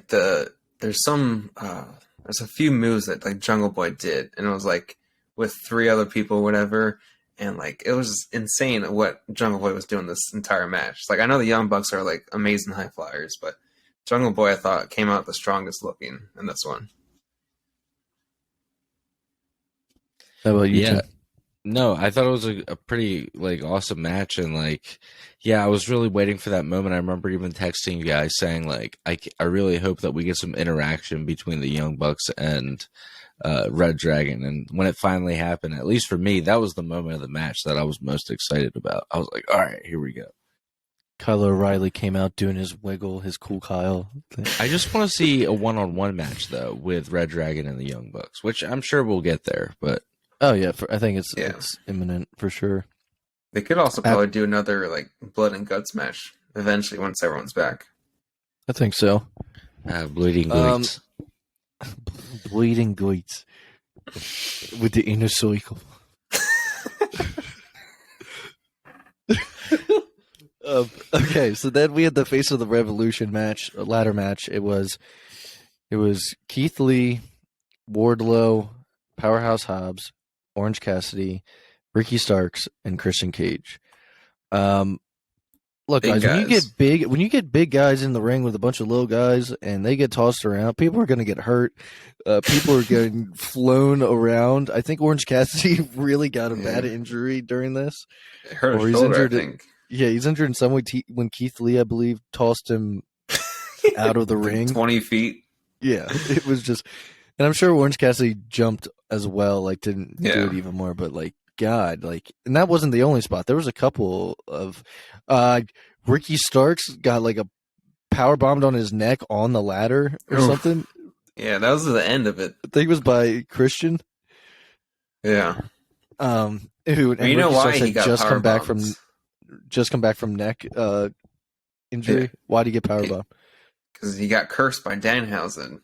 there's a few moves that like Jungle Boy did, and it was like with 3 other people, whatever, and like it was insane what Jungle Boy was doing this entire match. Like I know the Young Bucks are like amazing high flyers, but Jungle Boy I thought came out the strongest looking in this one. How about you? Yeah. No, I thought it was a pretty like awesome match, and like, yeah, I was really waiting for that moment. I remember even texting you guys saying like, I really hope that we get some interaction between the Young Bucks and Red Dragon, and when it finally happened, at least for me, that was the moment of the match that I was most excited about. I was like, all right, here we go. Kyle O'Reilly came out doing his wiggle, his cool Kyle thing. I just want to see a one-on-one match though with Red Dragon and the Young Bucks, which I'm sure we'll get there, but. Oh yeah, I think it's imminent for sure. They could also probably do another like blood and guts match eventually once everyone's back. I think so. Bleeding Goits. Bleeding Goits with the inner circle. Okay, so then we had the Face of the Revolution match, a ladder match. It was Keith Lee, Wardlow, Powerhouse Hobbs, Orange Cassidy, Ricky Starks, and Christian Cage. Look, guys, when you get big guys in the ring with a bunch of little guys and they get tossed around, people are going to get hurt. People are getting flown around. I think Orange Cassidy really got a bad injury during this. It hurt his shoulder, I think. Yeah, he's injured in some way when Keith Lee, I believe, tossed him out of the ring. 20 feet. Yeah, it was just... And I'm sure Orange Cassidy jumped as well, like didn't do it even more, but like God, like, and that wasn't the only spot. There was a couple of Ricky Starks got like a power bombed on his neck on the ladder or something. Yeah, that was the end of it. I think it was by Christian. Yeah. Who you know why he got just come back from neck injury? Yeah. Why did he get power bombed? Because he got cursed by Danhausen.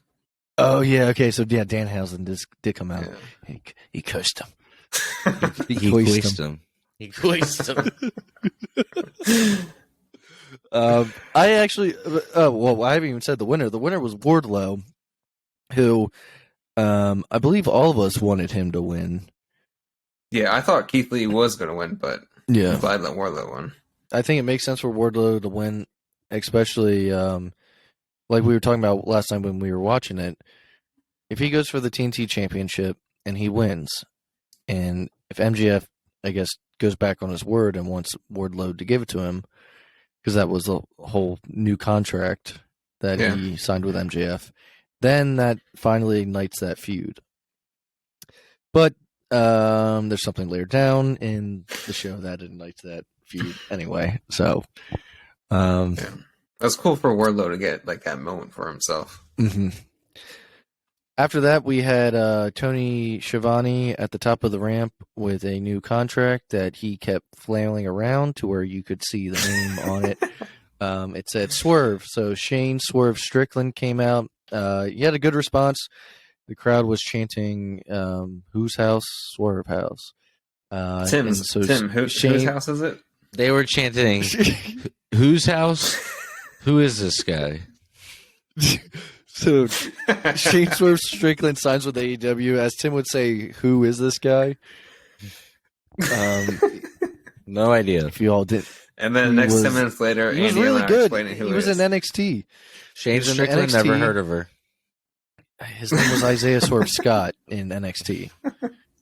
Oh yeah, okay. So yeah, Danhausen did come out. Yeah. He cursed him. He cursed him. He cursed him. I actually, I haven't even said the winner. The winner was Wardlow, who I believe all of us wanted him to win. Yeah, I thought Keith Lee was going to win, but I'm glad that Wardlow won. I think it makes sense for Wardlow to win, especially like we were talking about last time when we were watching it. If he goes for the TNT Championship and he wins, and if MJF, I guess, goes back on his word and wants Wardlow to give it to him, because that was a whole new contract that he signed with MJF, then that finally ignites that feud. But there's something later down in the show that ignites that feud anyway. So that's cool for Wardlow to get like that moment for himself. Mm-hmm. After that, we had Tony Schiavone at the top of the ramp with a new contract that he kept flailing around to where you could see the name on it. It said Swerve. So Shane Swerve Strickland came out. He had a good response. The crowd was chanting, "Whose house? Swerve house." Tim, whose house is it? They were chanting, "Whose house? Who is this guy?" So Shane Swerve Strickland signs with AEW. As Tim would say, "Who is this guy?" No idea. If you all did. And then next 10 minutes later, He was Andy really and I good. explaining who He was in NXT. Shane He was in Strickland, NXT. never heard of her. His name was Isaiah Swerve Scott in NXT.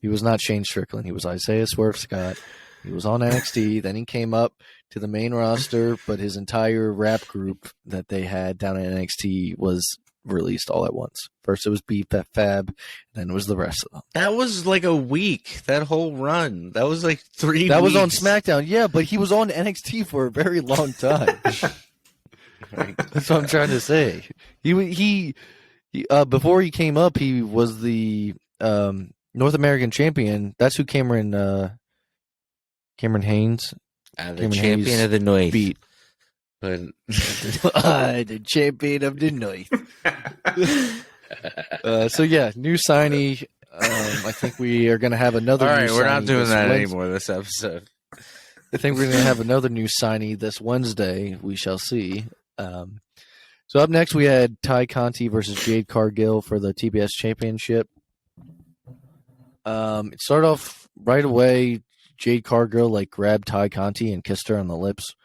He was not Shane Strickland. He was Isaiah Swerve Scott. He was on NXT. Then he came up to the main roster, but his entire rap group that they had down at NXT was released all at once. First it was BFAB, then it was the rest of them. That was like a week. That whole run. That was like 3 That weeks. was on SmackDown, yeah, but he was on NXT for a very long time. That's what I'm trying to say. He before he came up, he was the North American champion. That's who Cameron Haynes, the champion Hayes of the North. beat. But The champion of the North. So yeah, new signee. I think we are going to have another. all right, new we're not signee doing this that Wednesday. anymore this episode. I think we're going to have another new signee this Wednesday. We shall see. So up next, we had Ty Conti versus Jade Cargill for the TBS Championship. It started off right away. Jade Cargill grabbed Ty Conti and kissed her on the lips.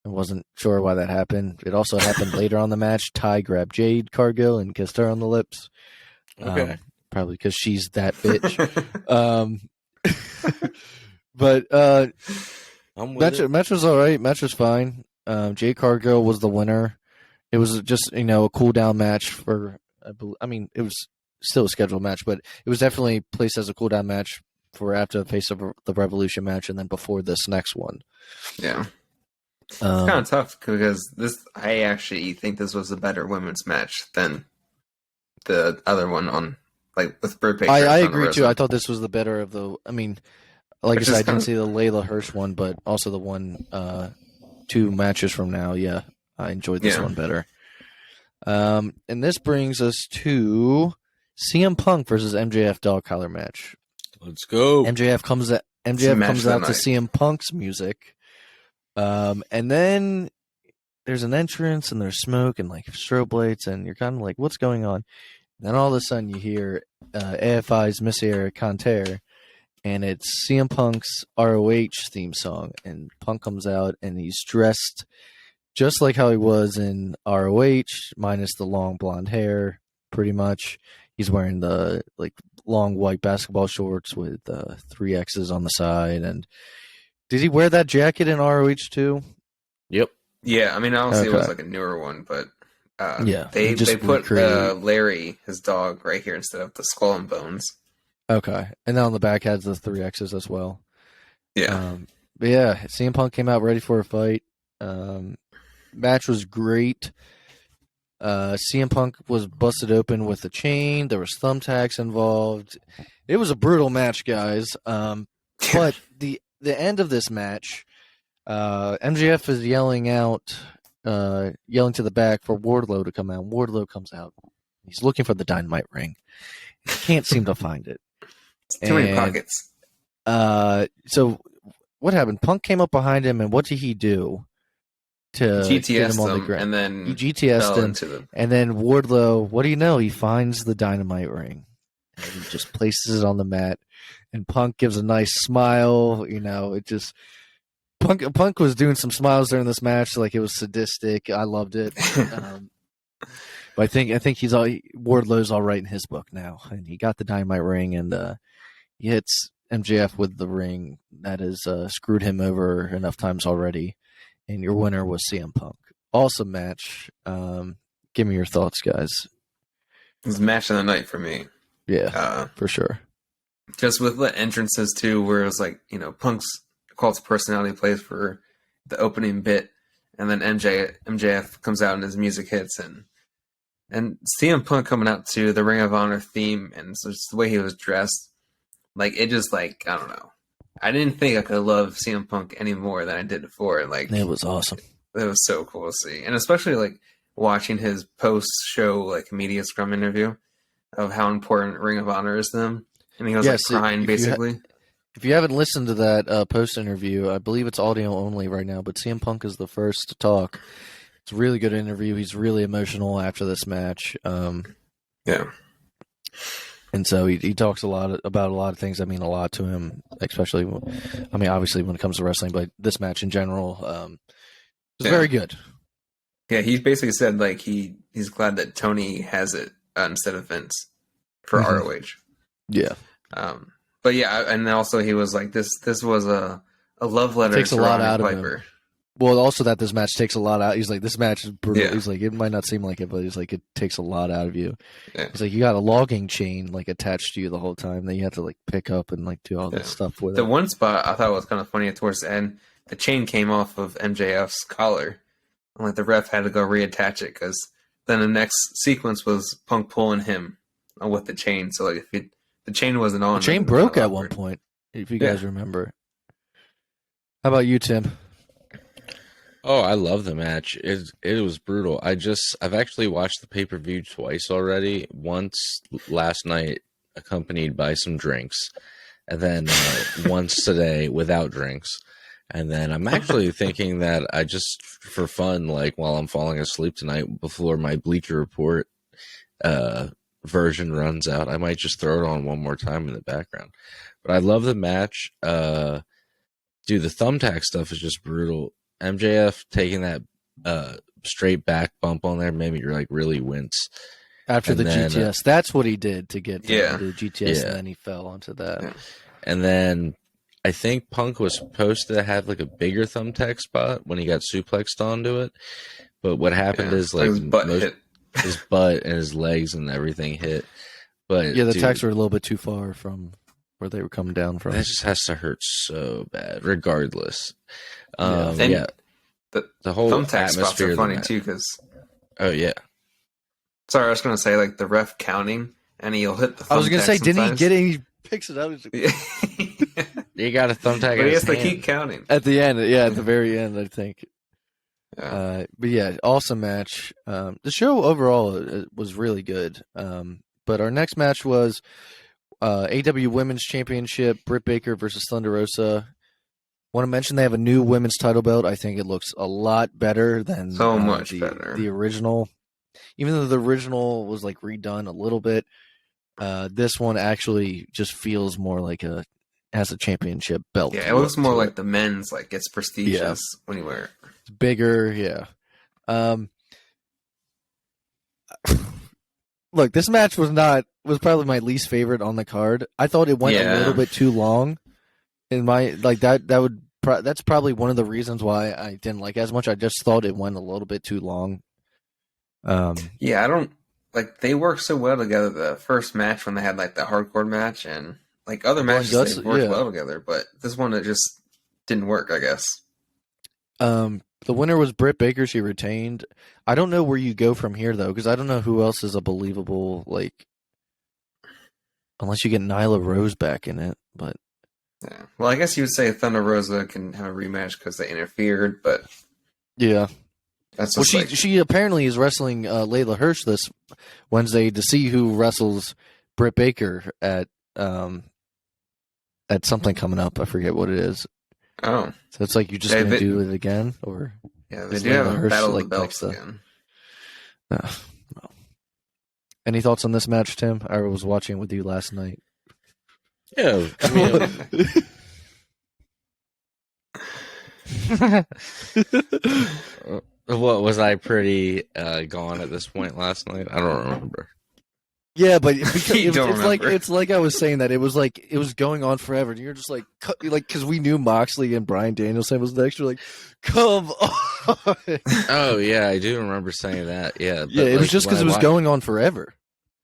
I wasn't sure why that happened. It also happened later on the match. Ty grabbed Jade Cargill and kissed her on the lips. Okay. Probably because she's that bitch. But match was all right. Match was fine. Jade Cargill was the winner. It was just a cool down match for. I mean, it was still a scheduled match, but it was definitely placed as a cool down match for after the face of the Revolution match, and then before this next one. Yeah. It's kind of tough because I actually think this was a better women's match than the other one on with Bird Pictures. I agree too. I thought this was the better of the. I mean, like I said, I didn't see the Layla Hirsch one, but also the one 2 matches from now. Yeah, I enjoyed this one better. And this brings us to CM Punk versus MJF dog collar match. Let's go. MJF comes out to CM Punk's music. And then there's an entrance and there's smoke and strobe lights and you're kind of like, what's going on? And then all of a sudden you hear AFI's Monsieur Canter and it's CM Punk's ROH theme song. And Punk comes out and he's dressed just like how he was in ROH, minus the long blonde hair, pretty much. He's wearing the long white basketball shorts with 3 X's on the side. And did he wear that jacket in ROH too? Yep. Yeah, I mean, obviously it was a newer one, but they put Larry, his dog, right here instead of the skull and bones. Okay, and then on the back has the 3 X's as well. Yeah. But yeah, CM Punk came out ready for a fight. Match was great. CM Punk was busted open with a chain. There was thumbtacks involved. It was a brutal match, guys. But the end of this match, MJF is yelling to the back for Wardlow to come out. Wardlow comes out. He's looking for the Dynamite ring. He can't seem to find it. Too many pockets. So what happened? Punk came up behind him, and what did he do? To GTS get him on the him, ground. and then he GTS'd him, and then Wardlow, what do you know? He finds the Dynamite ring, and he just places it on the mat, and Punk gives a nice smile. It just Punk was doing some smiles during this match, like it was sadistic. I loved it. But I think Wardlow's all right in his book now, and he got the Dynamite ring, and he hits MJF with the ring that has screwed him over enough times already. And your winner was CM Punk. Awesome match. Give me your thoughts, guys. It was match of the night for me. Yeah, for sure. Just with the entrances too, where it was Punk's cult of personality plays for the opening bit, and then MJF comes out and his music hits, and CM Punk coming out to the Ring of Honor theme, and so just the way he was dressed, it just I don't know. I didn't think I could love CM Punk any more than I did before. It was awesome. It was so cool to see, and especially watching his post-show media scrum interview of how important Ring of Honor is to them, and he was crying basically. If you haven't listened to that post interview, I believe it's audio only right now, but CM Punk is the first to talk. It's a really good interview. He's really emotional after this match. Yeah. And so he talks about a lot of things that mean a lot to him, especially, obviously when it comes to wrestling, but this match in general was very good. Yeah, he basically said like he's glad that Tony has it instead of Vince for ROH. Yeah. But yeah, and also he was like this was a love letter. Takes to a lot Roddy out Piper. of him. Well, also that this match takes a lot out. He's like, this match is brutal. Yeah. He's like, it might not seem like it, but he's like, it takes a lot out of you. Yeah. He's like, you got a logging chain like attached to you the whole time that you have to like pick up and like do all this stuff with. The one spot I thought was kind of funny towards the end, the chain came off of MJF's collar, and like the ref had to go reattach it because then the next sequence was Punk pulling him with the chain. So like if the chain wasn't on, The chain broke at one point, if you guys remember. How about you, Tim? Oh, I love the match. It was brutal. I've actually watched the pay-per-view twice already. Once last night, accompanied by some drinks, and then once today without drinks. And then I'm actually thinking that I just, for fun, like while I'm falling asleep tonight before my Bleacher Report version runs out, I might just throw it on one more time in the background. But I love the match. Dude, the thumbtack stuff is just brutal. MJF taking that straight back bump on there made me like really wince. After the GTS, that's what he did to get to the GTS, and then he fell onto that. Yeah. And then I think Punk was supposed to have like a bigger thumbtack spot when he got suplexed onto it, but what happened is like his butt and his legs and everything hit. But yeah, the tacks were a little bit too far from where they were coming down from. That just has to hurt so bad, regardless. The whole thumbtack spots are funny match. too because. Oh yeah. Sorry, I was gonna say like the ref counting, and he'll hit the thumbtack. I was gonna say, sometimes. didn't he get it? He picks it up. You got a thumbtack. But he has to hand. keep counting At the end, at the very end, I think. Yeah. But yeah, awesome match. The show overall was really good. But our next match was AEW Women's Championship, Britt Baker versus Thunder Rosa. Want to mention they have a new women's title belt. I think it looks a lot better than much better. The original. Even though the original was like redone a little bit, this one actually just feels more like has a championship belt. Yeah, it looks more like the men's, like it's prestigious when you wear it. It's bigger, yeah. Look, this match was probably my least favorite on the card. I thought it went a little bit too long. In my that's probably one of the reasons why I didn't like it as much. I just thought it went a little bit too long. Yeah, I don't like they work so well together. The first match when they had like the hardcore match and like other matches they worked well together, but this one it just didn't work, I guess. The winner was Britt Baker. She retained. I don't know where you go from here though, because I don't know who else is a believable unless you get Nyla Rose back in it. But yeah, well, I guess you would say Thunder Rosa can have a rematch because they interfered, but yeah. That's well, she apparently is wrestling Layla Hirsch this Wednesday to see who wrestles Britt Baker at something coming up. I forget what it is. Oh, so it's like you're just gonna do it again, or they do have a battle of the belts again. Well. Any thoughts on this match, Tim? I was watching with you last night. Yeah, I mean, what was I pretty gone at this point last night? I don't remember. Yeah, but it's like I was saying that it was going on forever, and you're just like because we knew Moxley and Bryan Danielson was next. You're like, come on. Oh yeah, I do remember saying that. Yeah, yeah, it was just because it was going on forever.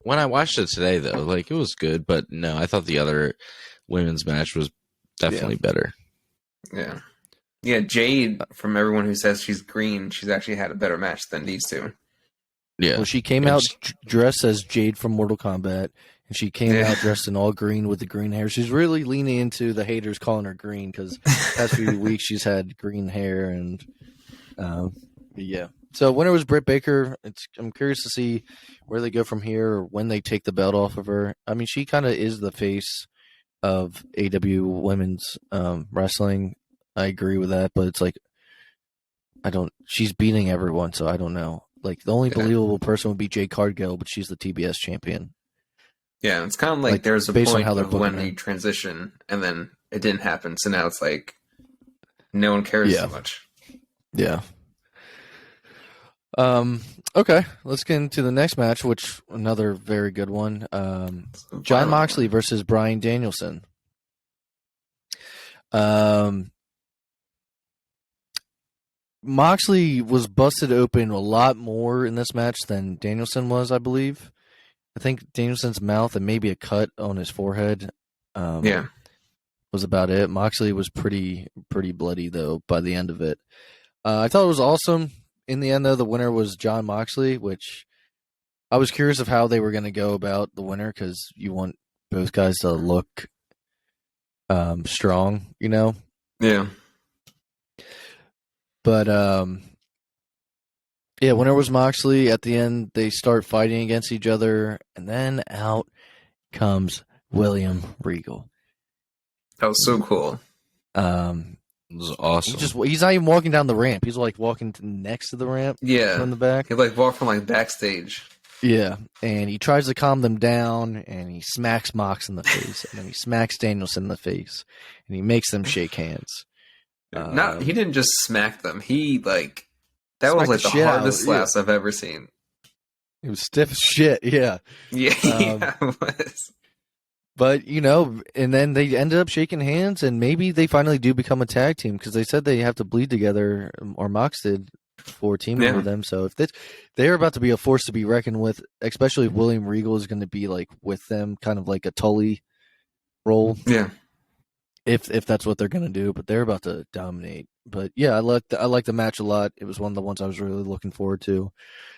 When I watched it today, though, like it was good, but no, I thought the other women's match was definitely better. Yeah. Yeah, Jade, from everyone who says she's green, she's actually had a better match than these two. Yeah. Well, she came out dressed as Jade from Mortal Kombat, and she came out dressed in all green with the green hair. She's really leaning into the haters calling her green because past few weeks she's had green hair, and yeah. So winner was Britt Baker. I'm curious to see where they go from here or when they take the belt off of her. I mean, she kind of is the face of AEW women's wrestling. I agree with that, but it's like she's beating everyone, so I don't know. Like the only believable person would be Jade Cargill, but she's the TBS champion. Yeah, it's kind of like there's a based on point how they're of when booking you it. transition, and then it didn't happen, so now it's like no one cares Yeah. so much. Yeah. Okay, let's get into the next match, which another very good one. John Moxley versus Bryan Danielson. Moxley was busted open a lot more in this match than Danielson was, I believe. I think Danielson's mouth and maybe a cut on his forehead was about it. Moxley was pretty bloody, though, by the end of it. I thought it was awesome. In the end, though, the winner was John Moxley, which I was curious of how they were going to go about the winner because you want both guys to look strong, you know? Yeah. But, yeah, winner was Moxley. At the end, they start fighting against each other, and then out comes William Regal. That was so cool. It was awesome. He's not even walking down the ramp. He's like walking next to the ramp from the back. He like walked from like backstage. Yeah, and he tries to calm them down, and he smacks Mox in the face, and then he smacks Danielson in the face, and he makes them shake hands. He didn't just smack them. He like that was like the hardest slaps I've ever seen. It was stiff as shit. Yeah. Yeah, it was. But, you know, and then they ended up shaking hands, and maybe they finally do become a tag team because they said they have to bleed together, or Mox did, for teaming with them. So if they're about to be a force to be reckoned with, especially if William Regal is going to be like with them, kind of like a Tully role. Yeah. If that's what they're going to do, but they're about to dominate. But yeah, I like the match a lot. It was one of the ones I was really looking forward to.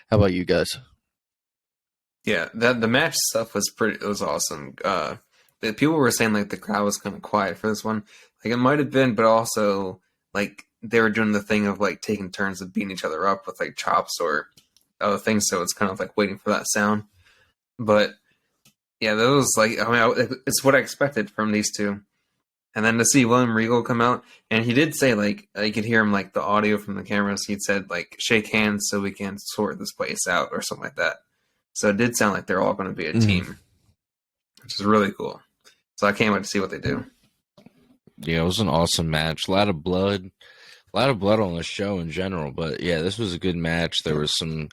How about you guys? Yeah, the match stuff was awesome. The people were saying like the crowd was kind of quiet for this one. Like it might have been, but also like they were doing the thing of like taking turns of beating each other up with like chops or other things. So it's kind of like waiting for that sound. But yeah, those like it's what I expected from these two. And then to see William Regal come out, and he did say like you could hear him like the audio from the cameras. He'd said like shake hands so we can sort this place out or something like that. So it did sound like they're all going to be a team, which is really cool. So I can't wait to see what they do. Yeah, it was an awesome match. A lot of blood on the show in general. But yeah, this was a good match. There was some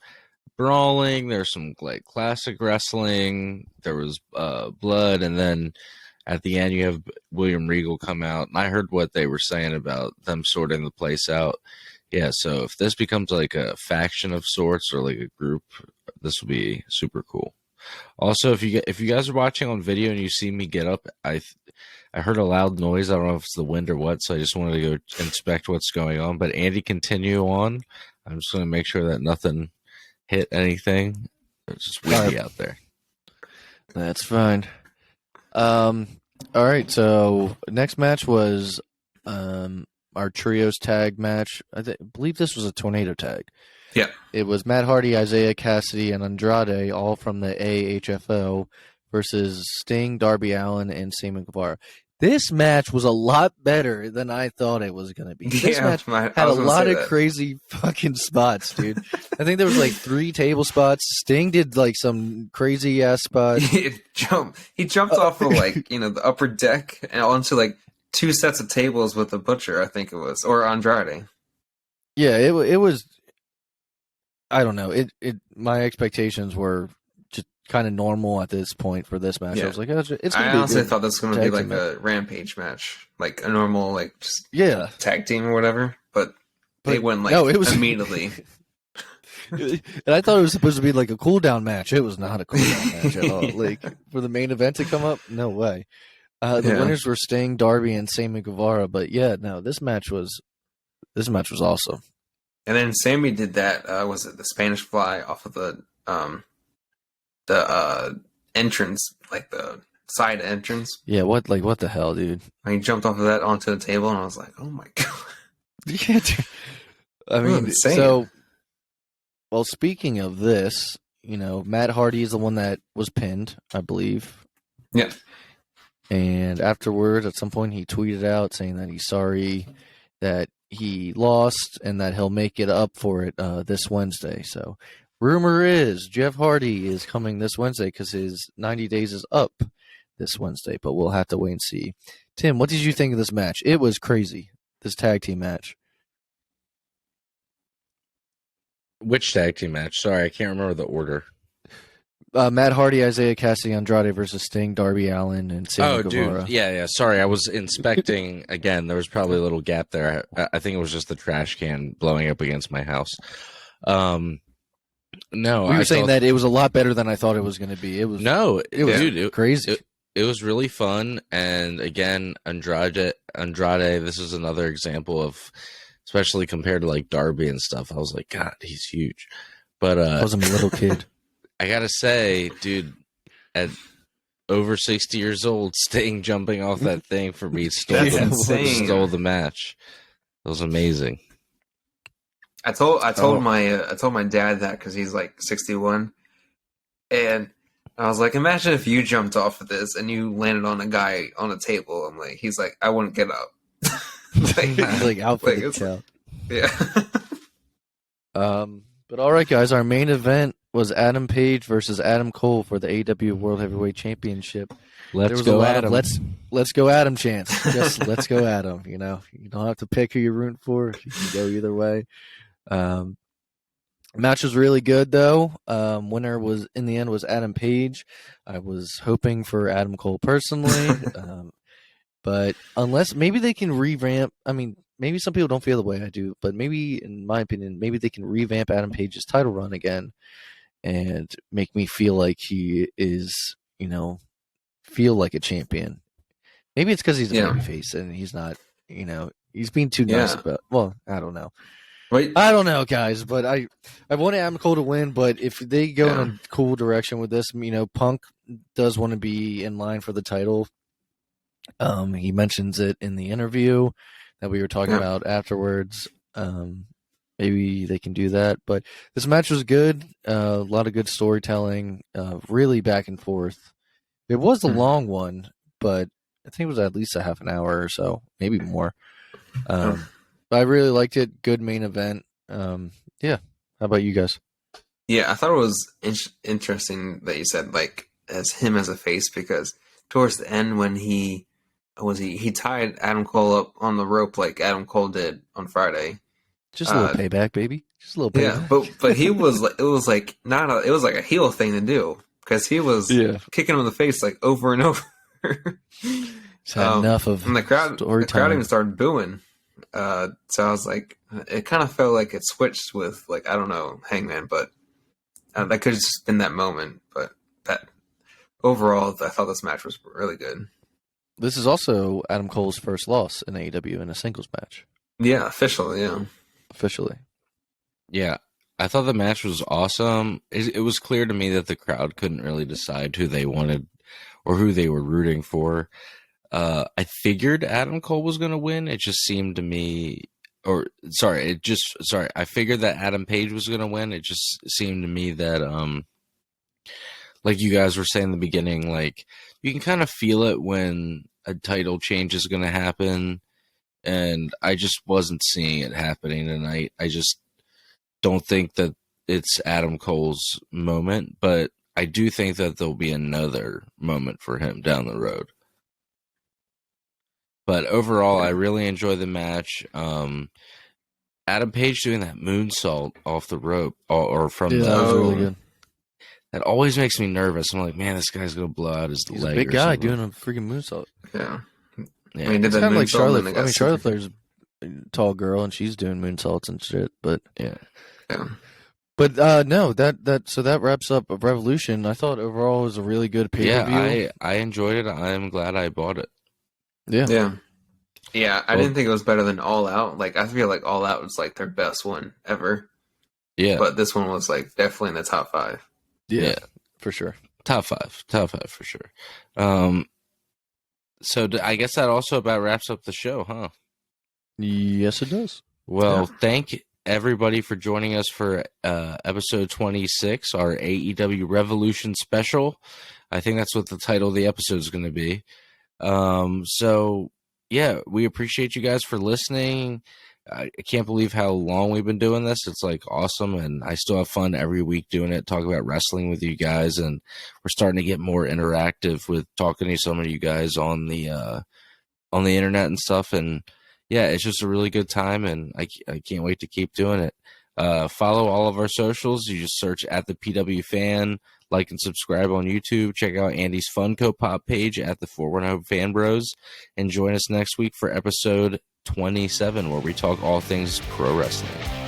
brawling. There was some like classic wrestling. There was blood, and then at the end you have William Regal come out. And I heard what they were saying about them sorting the place out. Yeah, so if this becomes like a faction of sorts or like a group, this will be super cool. Also, if you guys are watching on video and you see me get up, I heard a loud noise. I don't know if it's the wind or what, so I just wanted to go inspect what's going on. But Andy, continue on. I'm just going to make sure that nothing hit anything. It's just windy out there. That's fine. All right, so next match was our trios tag match. I believe this was a tornado tag. Yeah. It was Matt Hardy, Isaiah Cassidy, and Andrade, all from the AHFO, versus Sting, Darby Allin, and Sammy Guevara. This match was a lot better than I thought it was going to be. This match had a lot of crazy fucking spots, dude. I think there was like 3 table spots. Sting did like some crazy ass spot. He jumped off of like, the upper deck and onto like 2 sets of tables with the Butcher, I think it was, or Andrade. Yeah, it was. I don't know. My expectations were just kind of normal at this point for this match. Yeah. I was like, it's. I honestly thought this was going to be like a Rampage match, like a normal like just tag team or whatever. But they went like it was immediately. And I thought it was supposed to be like a cool down match. It was not a cool down match at all. Like for the main event to come up, no way. The winners were Sting, Darby, and Sammy Guevara. But yeah, no, this match was awesome. And then Sammy did that. Was it the Spanish Fly off of the entrance, like the side entrance? Yeah. What the hell, dude? And he jumped off of that onto the table, and I was like, oh my god. Yeah. I mean, so. Well, speaking of this, Matt Hardy is the one that was pinned, I believe. Yeah. And afterwards, at some point, he tweeted out saying that he's sorry that he lost and that he'll make it up for it this Wednesday. So rumor is Jeff Hardy is coming this Wednesday because his 90 days is up this Wednesday, but we'll have to wait and see. Tim, what did you think of this match? It was crazy, this tag team match. Which tag team match? Sorry, I can't remember the order. Matt Hardy, Isaiah Cassidy, Andrade versus Sting, Darby Allin, and Sammy Guevara. Dude. Yeah. Sorry, I was inspecting again. There was probably a little gap there. I think it was just the trash can blowing up against my house. No, we were saying that it was a lot better than I thought it was going to be. It was crazy. It was really fun, and again, Andrade. This is another example of, especially compared to like Darby and stuff. I was like, God, he's huge. But I was a little kid. I gotta say, dude, at over 60 years old, Sting jumping off that thing for me stole the match. It was amazing. I told my dad that because he's like 61, and I was like, imagine if you jumped off of this and you landed on a guy on a table. I'm like, he's like, I wouldn't get up. like out for the count. Yeah. But all right, guys, our main event was Adam Page versus Adam Cole for the AEW World Heavyweight Championship. Let's go Adam. Let's go Adam chance. Just let's go Adam. You know, you don't have to pick who you're rooting for. You can go either way. Match was really good though. Winner was in the end was Adam Page. I was hoping for Adam Cole personally, but unless maybe they can revamp. I mean, maybe some people don't feel the way I do, but maybe, in my opinion, maybe they can revamp Adam Page's title run again and make me feel like he is, feel like a champion. Maybe it's because he's a babyface and he's not, he's being too nice about. Well, I don't know. Wait. I don't know, guys, but I wanted Adam Cole to win, but if they go in a cool direction with this, Punk does want to be in line for the title. He mentions it in the interview that we were talking about afterwards. Maybe they can do that. But this match was good. A lot of good storytelling, really back and forth. It was a long one, but I think it was at least a half an hour or so, maybe more. I really liked it. Good main event. How about you guys? Yeah, I thought it was interesting that you said like as him as a face, because towards the end when he tied Adam Cole up on the rope like Adam Cole did on Friday. Just a little payback, baby. Just a little payback. Yeah, but he was like, it was like a heel thing to do because he was kicking him in the face like over and over. He's had enough of and the crowd even started booing. So I was like, it kind of felt like it switched with like, I don't know, Hangman, but that could have just been that moment. But that overall, I thought this match was really good. This is also Adam Cole's first loss in AEW in a singles match. Yeah, officially. Yeah, I thought the match was awesome. It was clear to me that the crowd couldn't really decide who they wanted or who they were rooting for. I figured Adam Cole was going to win. It just seemed to me, I figured that Adam Page was going to win. It just seemed to me that, like you guys were saying in the beginning, like you can kind of feel it when a title change is going to happen. And I just wasn't seeing it happening tonight. I just don't think that it's Adam Cole's moment, but I do think that there'll be another moment for him down the road. But overall, I really enjoy the match. Adam Page doing that moonsault off the rope or from the... That was really good. That always makes me nervous. I'm like, man, this guy's going to blow out his leg. He's a big guy doing a freaking moonsault. Yeah. Yeah. I mean, it's kind of like Charlotte. Charlotte Flair's a tall girl and she's doing moonsaults and shit. But But no, that wraps up Revolution. I thought overall it was a really good pay-per-view. Yeah, I enjoyed it. I'm glad I bought it. Yeah. I didn't think it was better than All Out. Like I feel like All Out was like their best one ever. Yeah, but this one was like definitely in the top 5. Yeah, for sure. Top five for sure. So I guess that also about wraps up the show, huh? Yes, it does. Well, thank everybody for joining us for episode 26, our AEW Revolution special. I think that's what the title of the episode is going to be. So, yeah, we appreciate you guys for listening. I can't believe how long we've been doing this. It's like awesome, and I still have fun every week doing it, talking about wrestling with you guys, and we're starting to get more interactive with talking to some of you guys on the internet and stuff. And yeah, it's just a really good time, and I can't wait to keep doing it. Follow all of our socials. You just search at the PW Fan, like and subscribe on YouTube. Check out Andy's Funko Pop page at the 410 Fan Bros, and join us next week for episode 27, where we talk all things pro wrestling.